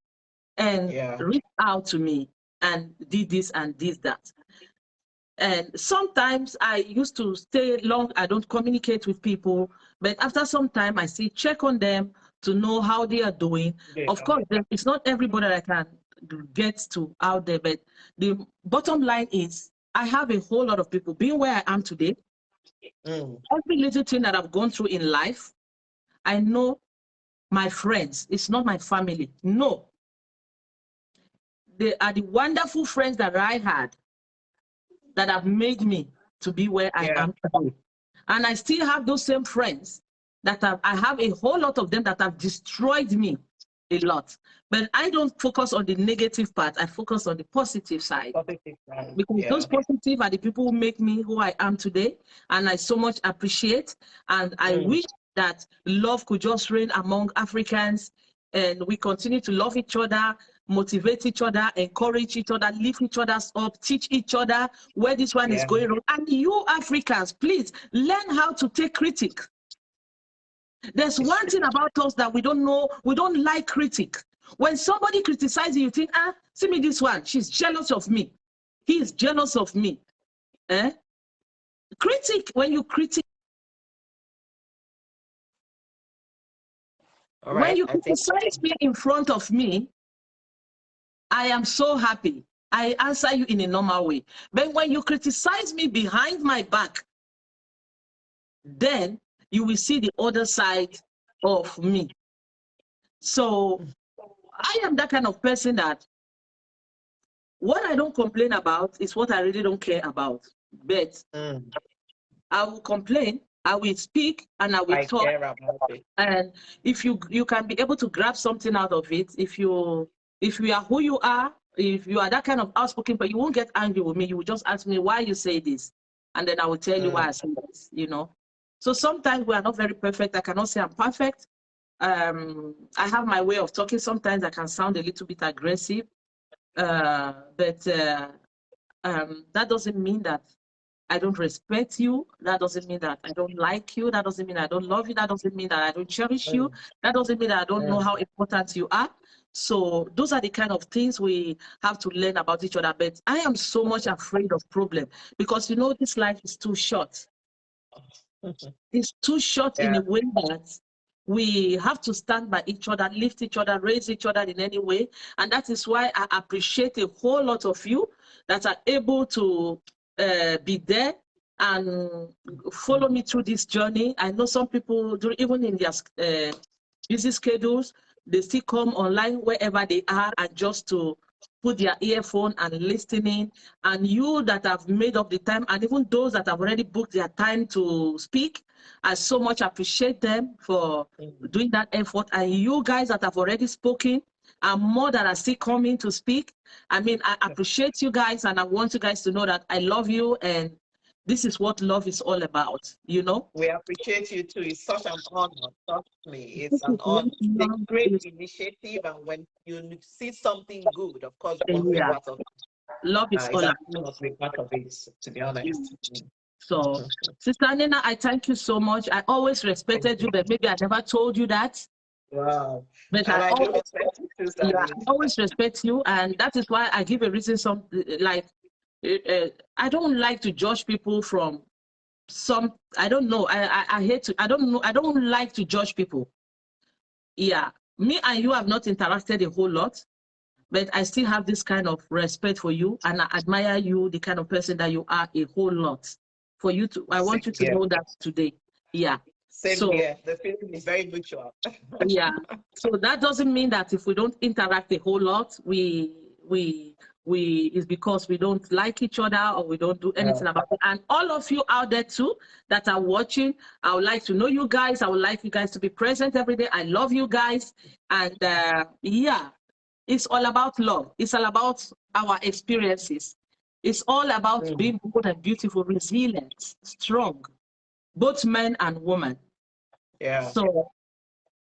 and reached out to me and did this and did that. And sometimes I used to stay long, I don't communicate with people, but after some time I still check on them to know how they are doing. Of course, it's not everybody that I can get to out there, but the bottom line is I have a whole lot of people. Being where I am today, every little thing that I've gone through in life, I know my friends. It's not my family. No. They are the wonderful friends that I had that have made me to be where I am today. And I still have those same friends that I have a whole lot of them that have destroyed me a lot. But I don't focus on the negative part. I focus on the positive side. Because those positive are the people who make me who I am today. And I so much appreciate. And I wish that love could just reign among Africans and we continue to love each other, motivate each other, encourage each other, lift each other up, teach each other where this one is going wrong. And you Africans, please learn how to take critique. There's one thing about us that we don't know, we don't like critique. When somebody criticizes you, think, see me this one, she's jealous of me. He is jealous of me. Critique, when you critique, when you criticize me in front of me, I am so happy. I answer you in a normal way. But when you criticize me behind my back, then you will see the other side of me. So I am that kind of person that what I don't complain about is what I really don't care about. But I will complain, I will speak, and I will talk. And if you can be able to grab something out of it, if you are who you are, if you are that kind of outspoken, but you won't get angry with me. You will just ask me why you say this, and then I will tell you why I say this. You know. So sometimes we are not very perfect. I cannot say I'm perfect. I have my way of talking. Sometimes I can sound a little bit aggressive, but that doesn't mean that I don't respect you. That doesn't mean that I don't like you. That doesn't mean I don't love you. That doesn't mean that I don't cherish you. That doesn't mean that I don't know how important you are. So those are the kind of things we have to learn about each other. But I am so much afraid of problem because, you know, this life is too short. It's too short in a way that we have to stand by each other, lift each other, raise each other in any way. And that is why I appreciate a whole lot of you that are able to be there and follow me through this journey. I know some people, even in their busy schedules, they still come online wherever they are and just to put their earphone and listening. And you that have made up the time, and even those that have already booked their time to speak, I so much appreciate them for doing that effort. And you guys that have already spoken, and more that are still coming to speak. I mean, I appreciate you guys, and I want you guys to know that I love you, and this is what love is all about, you know? We appreciate you too. It's such an honor. Trust me, it's an honor. It's a great initiative, and when you see something good, of course, you want to be part of it. Love is all about. You must be part of it, to be honest. So, Sister Nnena, I thank you so much. I always respected you, but maybe I never told you that. Wow. But I always respect you, and that is why I give a reason. I don't like to judge people from some. I don't know. I hate to. I don't know. I don't like to judge people. Yeah, me and you have not interacted a whole lot, but I still have this kind of respect for you, and I admire you, the kind of person that you are, a whole lot. For you to, I want you to know that today. Yeah. Same here. The feeling is very mutual. Yeah. So that doesn't mean that if we don't interact a whole lot, it's because we don't like each other or we don't do anything about it. And all of you out there too that are watching, I would like to know you guys. I would like you guys to be present every day. I love you guys. And yeah, it's all about love. It's all about our experiences. It's all about being bold and beautiful, resilient, strong, both men and women. Yeah. So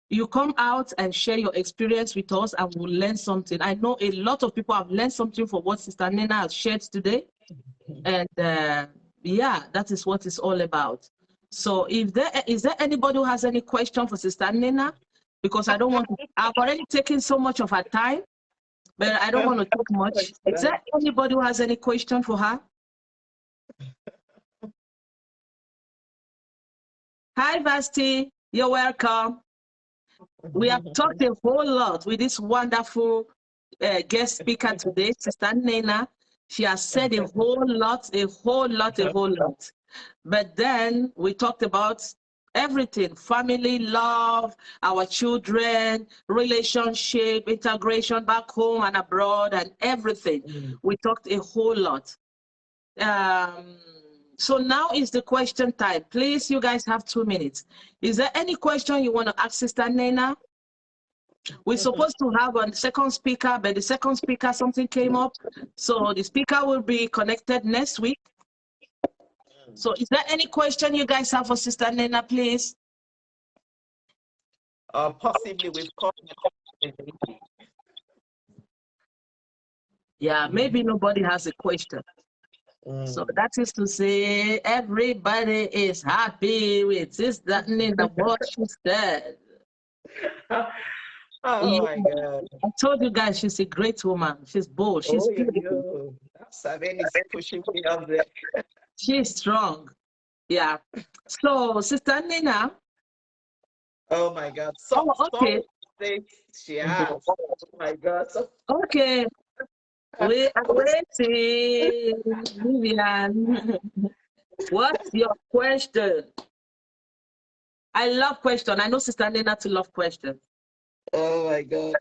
you come out and share your experience with us and we'll learn something. I know a lot of people have learned something from what Sister Nnena has shared today. And yeah, that is what it's all about. So if is there anybody who has any question for Sister Nnena? Because I don't want to, I've already taken so much of her time, but I don't want to talk much. Is there anybody who has any question for her? Hi, Vasti. You're welcome. We have talked a whole lot with this wonderful guest speaker today, Sister Nnena. She has said a whole lot. But then we talked about everything: family, love, our children, relationship, integration back home and abroad, and everything. We talked a whole lot. So now is the question time. Please, you guys have 2 minutes. Is there any question you want to ask Sister Nnena? We're supposed to have a second speaker, but the second speaker, something came up. So the speaker will be connected next week. So is there any question you guys have for Sister Nnena, please? Possibly we've caught. Yeah, maybe nobody has a question. So that is to say, everybody is happy with Sister Nnena, what she said. Oh my God. I told you guys she's a great woman. She's bold. She's beautiful. Sabine is pushing me up there. She's strong. Yeah. So, Sister Nnena. Oh my God. So, okay. She has. Oh my God. Okay. We are waiting, Vivian. What's your question? I love questions. I know Sister Nnena to love questions. Oh my God.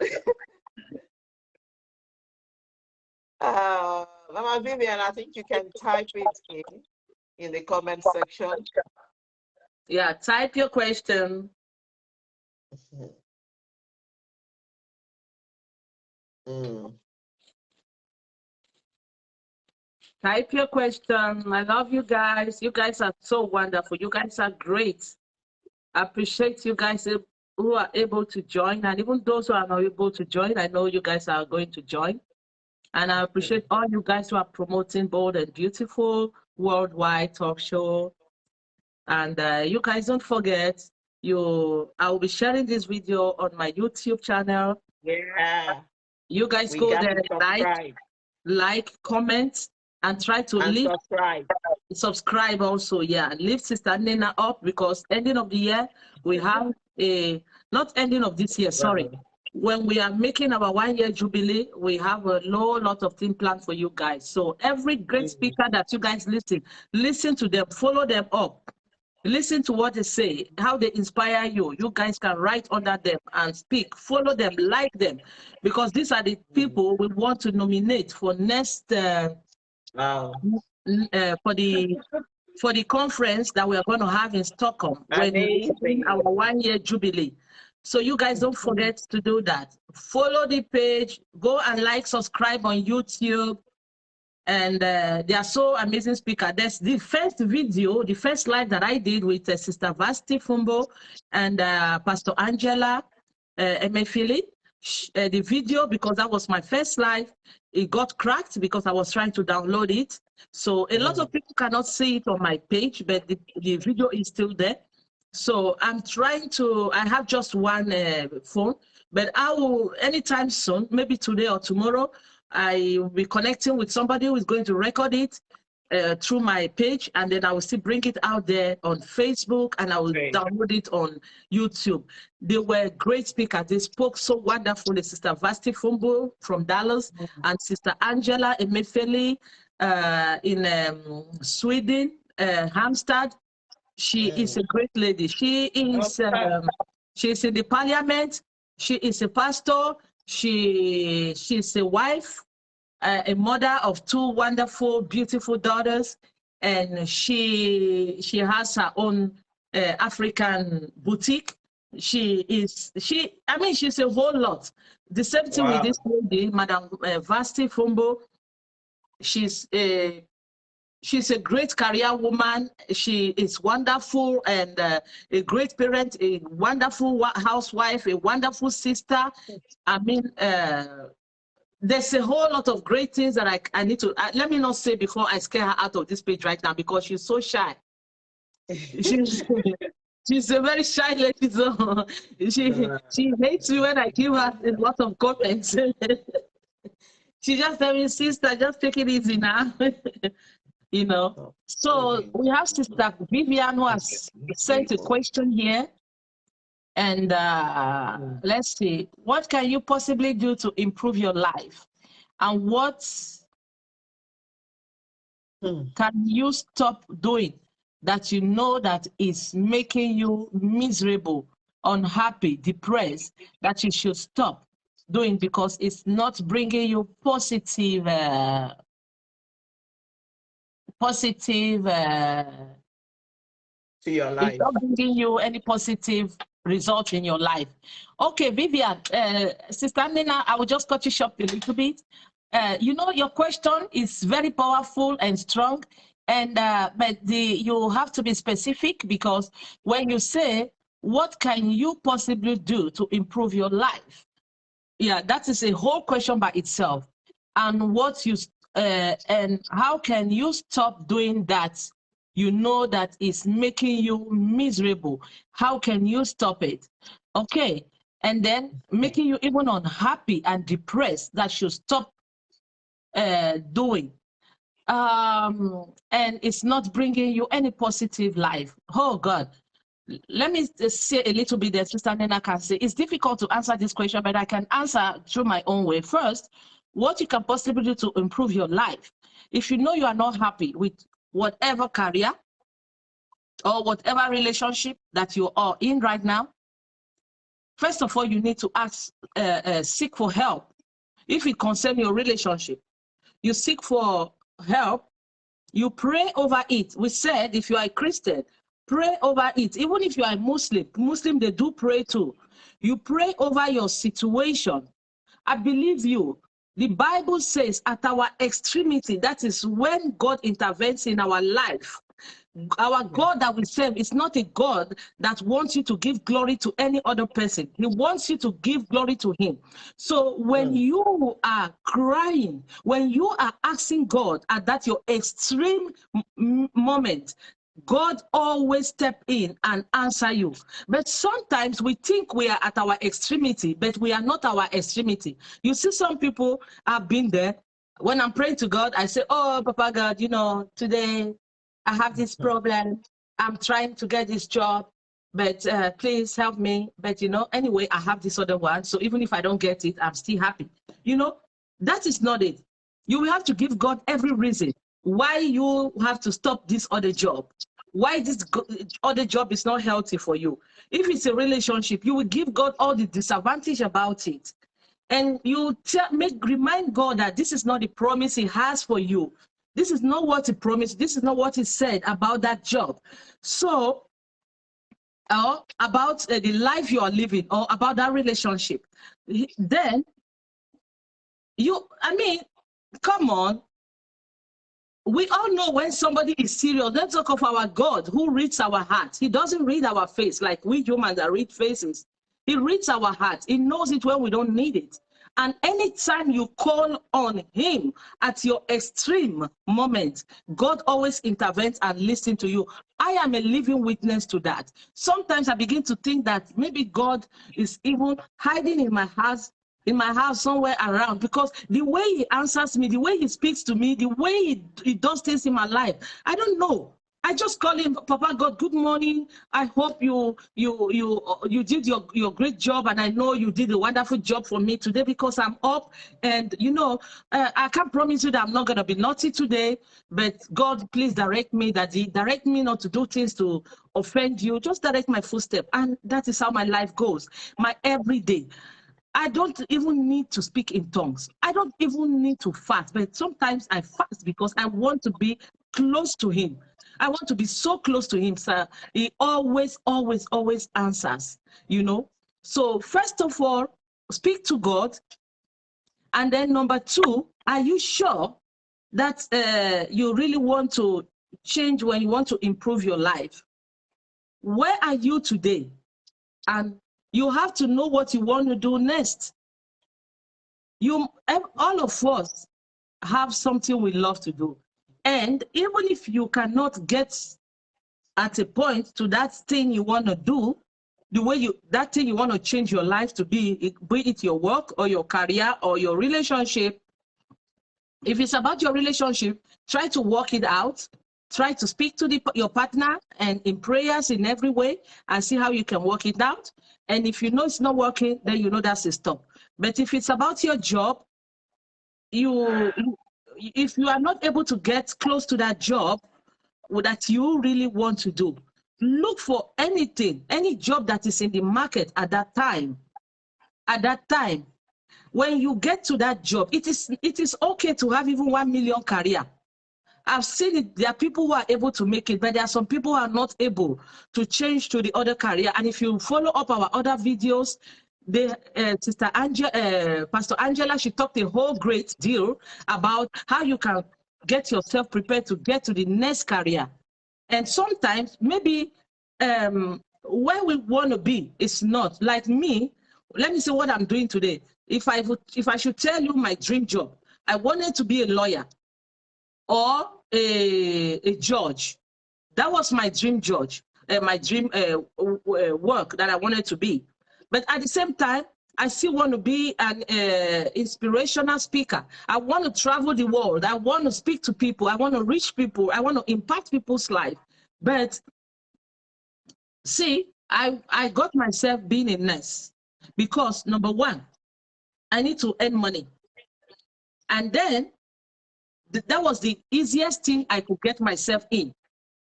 Mama Vivian, I think you can type it in the comment section. Yeah, type your question. Type your question. I love you guys. You guys are so wonderful. You guys are great. I appreciate you guys who are able to join, and even those who are not able to join, I know you guys are going to join. And I appreciate all you guys who are promoting Bold and Beautiful Worldwide Talk Show. And you guys don't forget, I will be sharing this video on my YouTube channel. Yeah. You guys go there, like, comment, and try to subscribe also. Yeah, lift Sister Nnena up, because ending of the year we have not ending of this year, sorry. When we are making our 1-year jubilee, we have a lot of things planned for you guys. So every great speaker that you guys listen to them, follow them up. Listen to what they say, how they inspire you. You guys can write under them and speak. Follow them, like them, because these are the people we want to nominate for next for the conference that we are going to have in Stockholm when we our 1-year jubilee. So you guys don't forget to do that. Follow the page, go and like, subscribe on YouTube. And they are so amazing speakers. There's the first video, the first live that I did with Sister Vasti Fumbo and Pastor Angela Emefiele. The video, because that was my first live, it got cracked because I was trying to download it. So a lot of people cannot see it on my page, but the video is still there. So I'm trying to, I have just one phone, but I will, anytime soon, maybe today or tomorrow, I will be connecting with somebody who is going to record it through my page, and then I will still bring it out there on Facebook, and I will download it on YouTube. They were great speakers. They spoke so wonderfully. Sister Vasti Fumbo from Dallas and Sister Angela Emefiele in Sweden, Halmstad. She is a great lady. She is she's in the parliament. She is a pastor. She's a wife, a mother of 2 wonderful, beautiful daughters, and she has her own African boutique. I mean, she's a whole lot. The same thing with this lady, Madam Vasti Fumbo. She's a great career woman. She is wonderful and a great parent, a wonderful housewife, a wonderful sister. I mean, there's a whole lot of great things that I need to, let me not say before I scare her out of this page right now, because she's so shy. She's a very shy lady, so she hates me when I give her a lot of comments. She just tells me, sister, just take it easy now. You know. So we have Sister Vivian who has sent a question here. And let's see, what can you possibly do to improve your life? And what can you stop doing that you know that is making you miserable, unhappy, depressed, that you should stop doing because it's not bringing you positive to your life. It's not bringing you any positive result in your life. Okay, Vivian, Sister Nnena, I will just cut you short a little bit. You know, your question is very powerful and strong, and but you have to be specific, because when you say, what can you possibly do to improve your life? Yeah, that is a whole question by itself. And what you and how can you stop doing that? You know that is making you miserable. How can you stop it? Okay, and then making you even unhappy and depressed, that should stop doing. And it's not bringing you any positive life. Oh God. Let me say a little bit that Sister Nnena can say. It's difficult to answer this question, but I can answer through my own way. First, what you can possibly do to improve your life. If you know you are not happy with whatever career or whatever relationship that you are in right now, first of all, you need to seek for help. If it concerns your relationship, you seek for help, you pray over it. We said, if you are a Christian, pray over it. Even if you are a Muslim, they do pray too. You pray over your situation. I believe you. The Bible says at our extremity, that is when God intervenes in our life. Our God that we serve is not a God that wants you to give glory to any other person. He wants you to give glory to him. So when you are crying, when you are asking God at that your extreme moment, God always step in and answer you. But sometimes we think we are at our extremity, but we are not our extremity. You see, some people have been there. When I'm praying to God, I say, oh, Papa God, you know, today I have this problem. I'm trying to get this job, but please help me. But, you know, anyway, I have this other one. So even if I don't get it, I'm still happy. You know, that is not it. You will have to give God every reason why you have to stop this other job, why this other job is not healthy for you. If it's a relationship, you will give God all the disadvantage about it. And you remind God that this is not the promise he has for you. This is not what he promised. This is not what he said about that job. So, about the life you are living, or about that relationship, then I mean, come on. We all know when somebody is serious. Let's talk of our God who reads our heart. He doesn't read our face like we humans that read faces. He reads our heart. He knows it when we don't need it. And anytime you call on him at your extreme moment, God always intervenes and listens to you. I am a living witness to that. Sometimes I begin to think that maybe God is even hiding in my house somewhere around, because the way he answers me, the way he speaks to me, the way he does things in my life, I don't know. I just call him, Papa God, good morning. I hope you did your great job, and I know you did a wonderful job for me today, because I'm up, and you know, I can't promise you that I'm not going to be naughty today, but God, please direct me not to do things to offend you. Just direct my footstep, and that is how my life goes, my everyday. I don't even need to speak in tongues. I don't even need to fast, but sometimes I fast because I want to be close to him. I want to be so close to him, sir. He always, always, always answers, you know. So first of all, speak to God. And then number two, are you sure that you really want to change, when you want to improve your life? Where are you today? And you have to know what you want to do next. All of us have something we love to do. And even if you cannot get at a point to that thing you want to do, the way that thing you want to change your life to be it your work or your career or your relationship. If it's about your relationship, try to work it out. Try to speak to your partner and in prayers in every way and see how you can work it out. And if you know it's not working, then you know that's a stop. But if it's about your job, if you are not able to get close to that job that you really want to do, look for anything, any job that is in the market at that time. At that time, when you get to that job, it is okay to have even 1 million career. I've seen it. There are people who are able to make it, but there are some people who are not able to change to the other career. And if you follow up our other videos, Pastor Angela, she talked a whole great deal about how you can get yourself prepared to get to the next career. And sometimes maybe where we want to be is not. Like me, let me say what I'm doing today. If I should tell you my dream job, I wanted to be a lawyer or a judge. That was my dream judge, my dream work that I wanted to be. But at the same time, I still want to be an inspirational speaker. I want to travel the world. I want to speak to people. I want to reach people. I want to impact people's life. But see, I got myself being a nurse because, number one, I need to earn money. And then that was the easiest thing I could get myself in.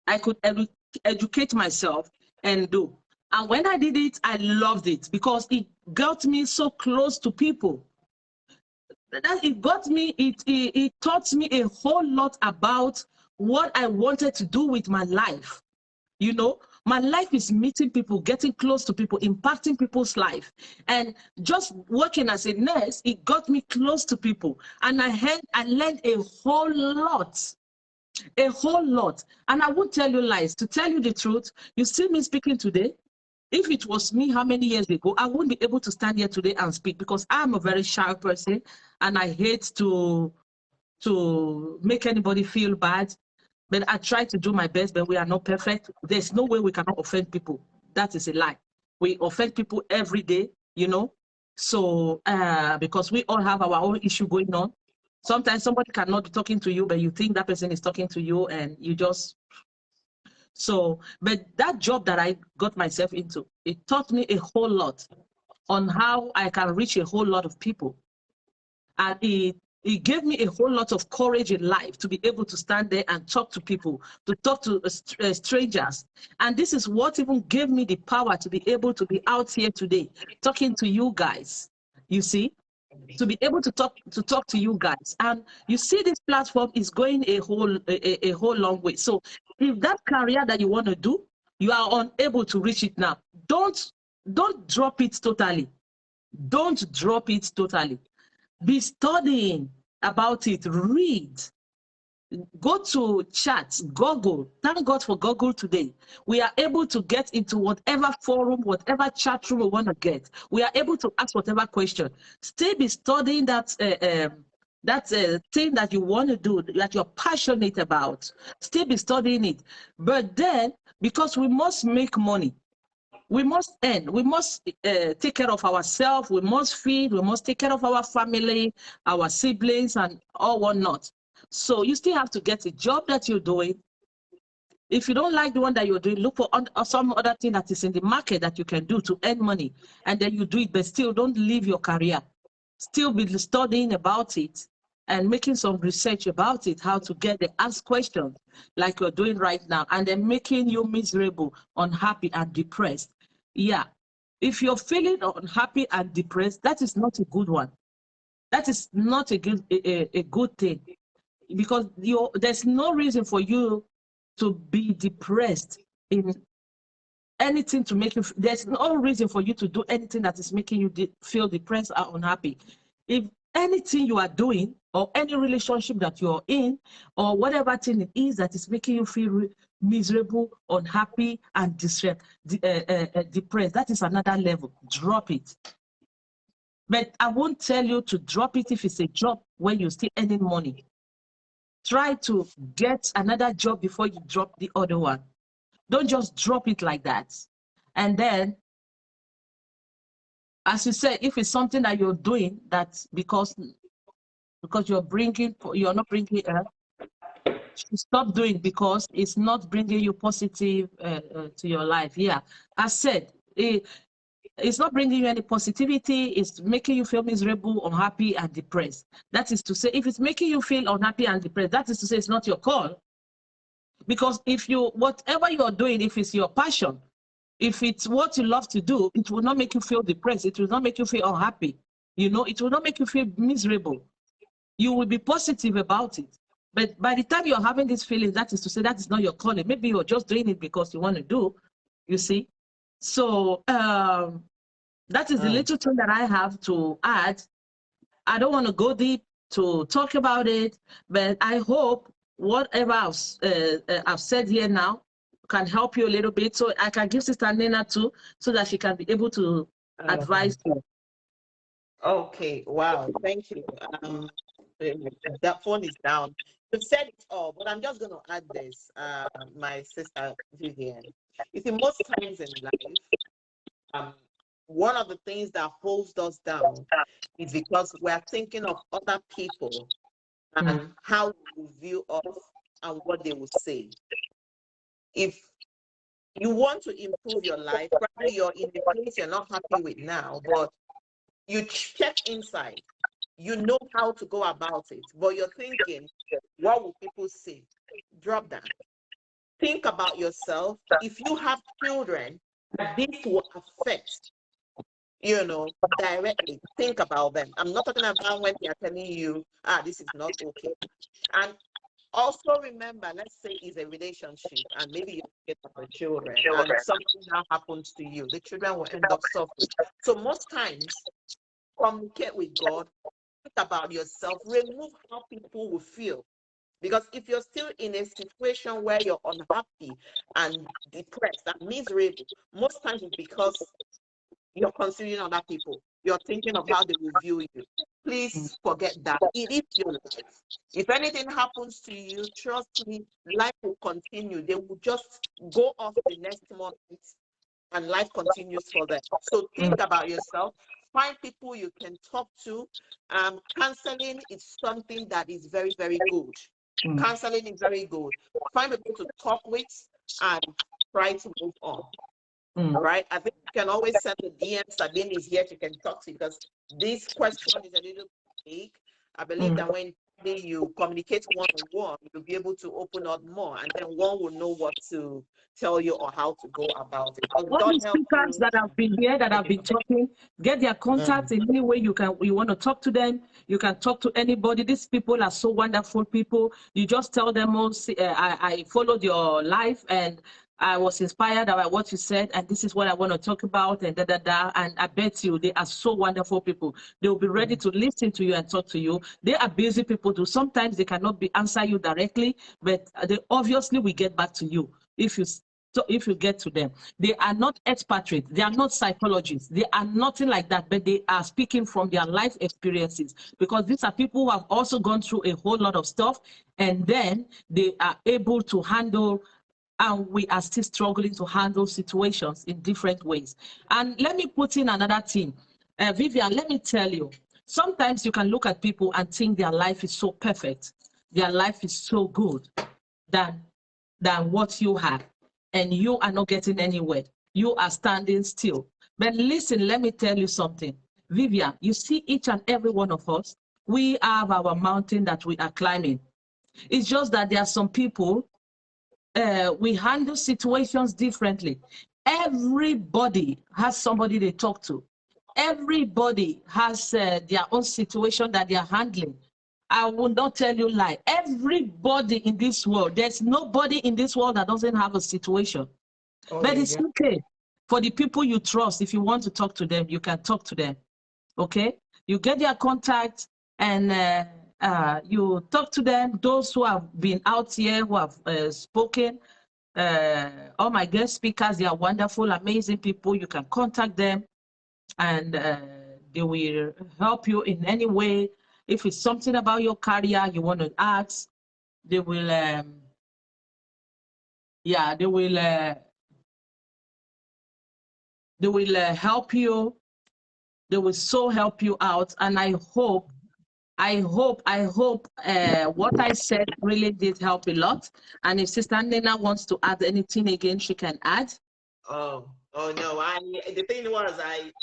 I could educate myself and do. And when I did it, I loved it because it got me so close to people. It taught me a whole lot about what I wanted to do with my life. You know, my life is meeting people, getting close to people, impacting people's life. And just working as a nurse, it got me close to people. And I learned a whole lot. A whole lot. And I won't tell you lies. To tell you the truth, you see me speaking today. If it was me how many years ago, I wouldn't be able to stand here today and speak because I'm a very shy person and I hate to make anybody feel bad. But I try to do my best, but we are not perfect. There's no way we cannot offend people. That is a lie. We offend people every day, you know. So because we all have our own issue going on. Sometimes somebody cannot be talking to you, but you think that person is talking to you and you just... So, but that job that I got myself into, it taught me a whole lot on how I can reach a whole lot of people. And it gave me a whole lot of courage in life to be able to stand there and talk to people, to talk to strangers. And this is what even gave me the power to be able to be out here today, talking to you guys, you see, to be able to talk to you guys. And you see, this platform is going a whole long way. So if that career that you want to do, you are unable to reach it now, don't drop it totally. Don't drop it totally. Be studying about it. Read. Go to chat, Google. Thank God for Google today. We are able to get into whatever forum, whatever chat room we want to get. We are able to ask whatever question. Still be studying that thing that you want to do, that you're passionate about. Still be studying it. But then, because we must make money, we must earn, we must take care of ourselves, we must feed, we must take care of our family, our siblings, and all whatnot. So you still have to get a job that you're doing. If you don't like the one that you're doing, look for some other thing that is in the market that you can do to earn money, and then you do it, but still don't leave your career. Still be studying about it and making some research about it, how to get the ask questions like you're doing right now, and then making you miserable, unhappy, and depressed. Yeah, If you're feeling unhappy and depressed, that is not a good one. That is not a good thing, because there's no reason for you to be depressed in anything to make you. There's no reason for you to do anything that is making you feel depressed or unhappy. If anything you are doing, or any relationship that you're in, or whatever thing it is that is making you feel miserable, unhappy, and depressed, that is another level. Drop it. But I won't tell you to drop it if it's a job where you're still earning money. Try to get another job before you drop the other one. Don't just drop it like that. And then, as you said, if it's something that you're doing that's because you're not bringing stop doing, because it's not bringing you positive to your life. Yeah, I said it's not bringing you any positivity. It's making you feel miserable, unhappy, and depressed. That is to say, if it's making you feel unhappy and depressed, that is to say it's not your call. Because if whatever you're doing, if it's your passion, if it's what you love to do, it will not make you feel depressed. It will not make you feel unhappy. You know, it will not make you feel miserable. You will be positive about it. But by the time you're having this feeling, that is to say that is not your calling. Maybe you're just doing it because you want to do, you see. So that is the little thing that I have to add. I don't want to go deep to talk about it, but I hope whatever I've said here now can help you a little bit, so I can give Sister Nnena too, so that she can be able to advise you. Okay, wow, thank you. That phone is down. You've said it all, but I'm just going to add this, my sister Vivian. You see, most times in life, one of the things that holds us down is because we're thinking of other people and how they will view us and what they will say. If you want to improve your life, probably you're in a place you're not happy with now, but you check inside. You know how to go about it, but you're thinking, what will people say? Drop that. Think about yourself. If you have children, this will affect, directly. Think about them. I'm not talking about when they are telling you, this is not okay. And also remember, let's say it's a relationship and maybe you get the children and something now happens to you. The children will end up suffering. So most times, communicate with God. Think about yourself. Remove how people will feel. Because if you're still in a situation where you're unhappy and depressed and miserable, most times it's because you're considering other people. You're thinking of how they will view you. Please forget that. It is your life. If anything happens to you, trust me, life will continue. They will just go off the next moment and life continues for them. So think about yourself. Find people you can talk to. Counseling is something that is very, very good. Counseling is very good. Find people to talk with and try to move on. Right? I think you can always send the DM. Sabine is here. She can talk to you, because this question is a little big. I believe that when you communicate one-on-one, you'll be able to open up more, and then one will know what to tell you or how to go about it. All the speakers that have been here, that have been talking, get their contacts in any way you want to talk to them. You can talk to anybody. These people are so wonderful people. You just tell them, I followed your life and I was inspired by what you said, and this is what I want to talk about, and and I bet you they are so wonderful people. They will be ready to listen to you and talk to you. They are busy people too. Sometimes they cannot answer you directly, but they obviously will get back to you if you get to them. They are not expatriates. They are not psychologists. They are nothing like that, but they are speaking from their life experiences, because these are people who have also gone through a whole lot of stuff, and then they are able to handle, and we are still struggling to handle situations in different ways. And let me put in another thing. Vivian, let me tell you, sometimes you can look at people and think their life is so perfect, their life is so good than what you have, and you are not getting anywhere. You are standing still. But listen, let me tell you something. Vivian, you see each and every one of us, we have our mountain that we are climbing. It's just that there are some people, we handle situations differently. Everybody has somebody they talk to. Everybody has their own situation that they are handling. I will not tell you lie. Everybody in this world, there's nobody in this world that doesn't have a situation. Oh, But yeah, it's yeah. okay. For the people you trust, if you want to talk to them, you can talk to them. Okay? You get their contact and you talk to them. Those who have been out here, who have spoken, all my guest speakers, they are wonderful, amazing people. You can contact them and they will help you in any way. If it's something about your career you want to ask, they will, yeah, they will help you. They will so help you out. And I hope what I said really did help a lot. And if Sister Nnena wants to add anything again, she can add. Oh no! The thing was,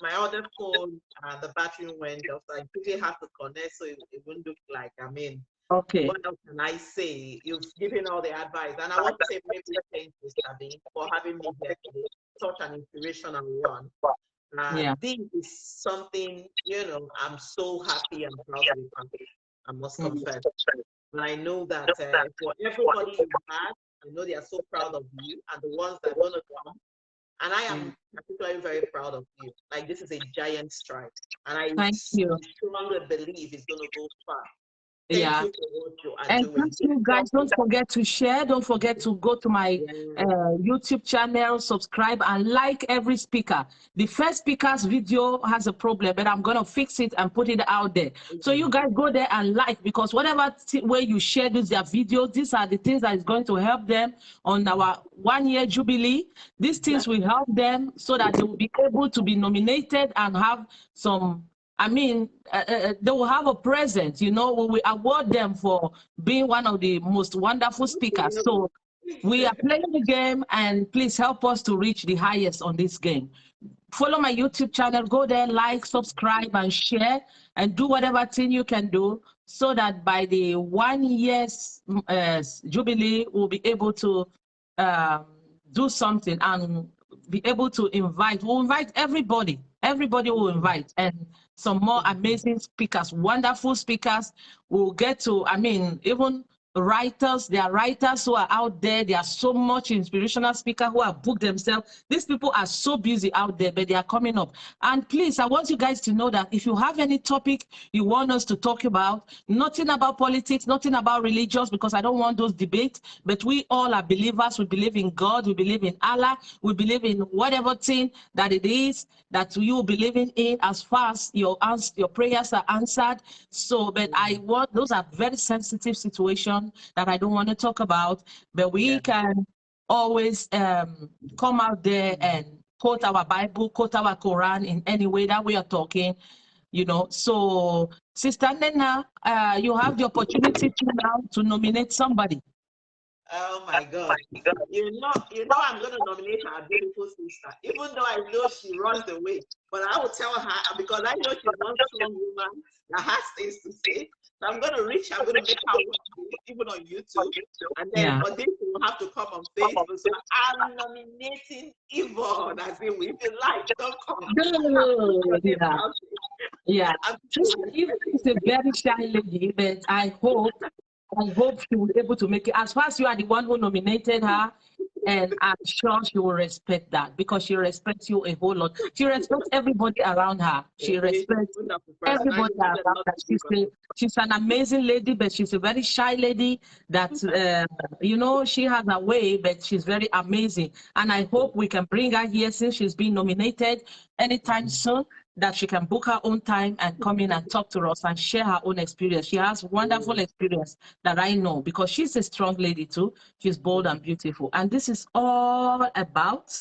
my other phone, the battery went off, so I quickly had to connect, so it wouldn't look like. I mean, Okay. what else can I say? You've given all the advice, and I want to say maybe thank you, Sabi, for having me here today. Such an inspirational one. Yeah. This is something, I'm so happy and proud to be part of. I must confess. And I know that for everybody you had, I know they are so proud of you, and the ones that are going to come. And I am particularly very proud of you. Like, this is a giant stride. And I Thank you. strongly believe it's going to go far. Yeah. Thank you for what you are And doing. please, you guys, don't forget to share. Don't forget to go to my Yeah. YouTube channel, subscribe, and like every speaker. The first speaker's video has a problem, but I'm going to fix it and put it out there. So you guys go there and like, because whatever way you share their videos, these are the things that is going to help them on our 1-year jubilee. These things will help them so that they will be able to be nominated and have some, I mean, they will have a present, you know, we award them for being one of the most wonderful speakers. So we are playing the game, and please help us to reach the highest on this game. Follow my YouTube channel, go there, like, subscribe, and share, and do whatever thing you can do so that by the 1-year jubilee, we'll be able to do something and be able to we'll invite everybody. Everybody will invite, and some more amazing speakers, wonderful speakers. We'll get to, I mean, even writers, there are writers who are out there. There are so much inspirational speakers who have booked themselves. These people are so busy out there, but they are coming up. And please, I want you guys to know that if you have any topic you want us to talk about, nothing about politics, nothing about religions, because I don't want those debates, but we all are believers. We believe in God, we believe in Allah, we believe in whatever thing that it is that you believing in, as far as your prayers are answered. So, but I want, those are very sensitive situations that I don't want to talk about, but we can always come out there and quote our Bible, quote our Quran in any way that we are talking, you know. So, Sister Nnena, you have the opportunity to now to nominate somebody. Oh my God. You know I'm going to nominate our beautiful sister, even though I know she runs away. But I will tell her, because I know she's one strong woman that has things to say. So I'm going to reach, I'm going to make her watch it, even on YouTube. And then for this, we will have to come on Facebook. So I'm nominating Yvonne, as in, if you like, don't come. Yeah. She's a very shy lady, but I hope she will be able to make it. As far as you are the one who nominated her, and I'm sure she will respect that, because she respects you a whole lot. She respects everybody around her. She respects everybody around her. She's an amazing lady, but she's a very shy lady that, you know, she has a way, but she's very amazing. And I hope we can bring her here, since she's been nominated, anytime soon, that she can book her own time and come in and talk to us and share her own experience. She has wonderful experience that I know, because she's a strong lady too. She's bold and beautiful. And this is all about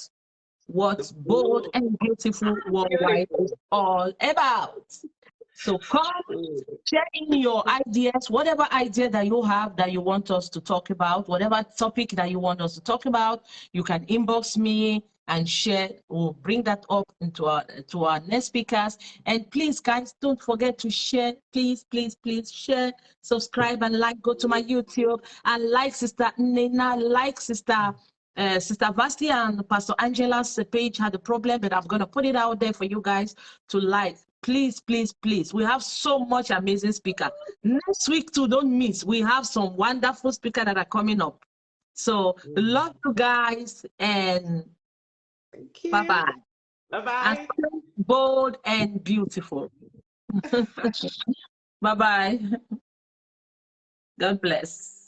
what bold and beautiful worldwide is all about. So come, share in your ideas, whatever idea that you have that you want us to talk about, whatever topic that you want us to talk about, you can inbox me and share. We'll bring that up into our next speakers. And please, guys, don't forget to share. Please, please, please share, subscribe, and like. Go to my YouTube and like Sister Nnena, like Sister Sister Vasti and Pastor Angela's page had a problem, but I'm going to put it out there for you guys to like. Please, please, please. We have so much amazing speaker. Next week too, don't miss. We have some wonderful speakers that are coming up. So love you guys, and Thank you. bye-bye. Bye-bye. And stay bold and beautiful. Bye-bye. God bless.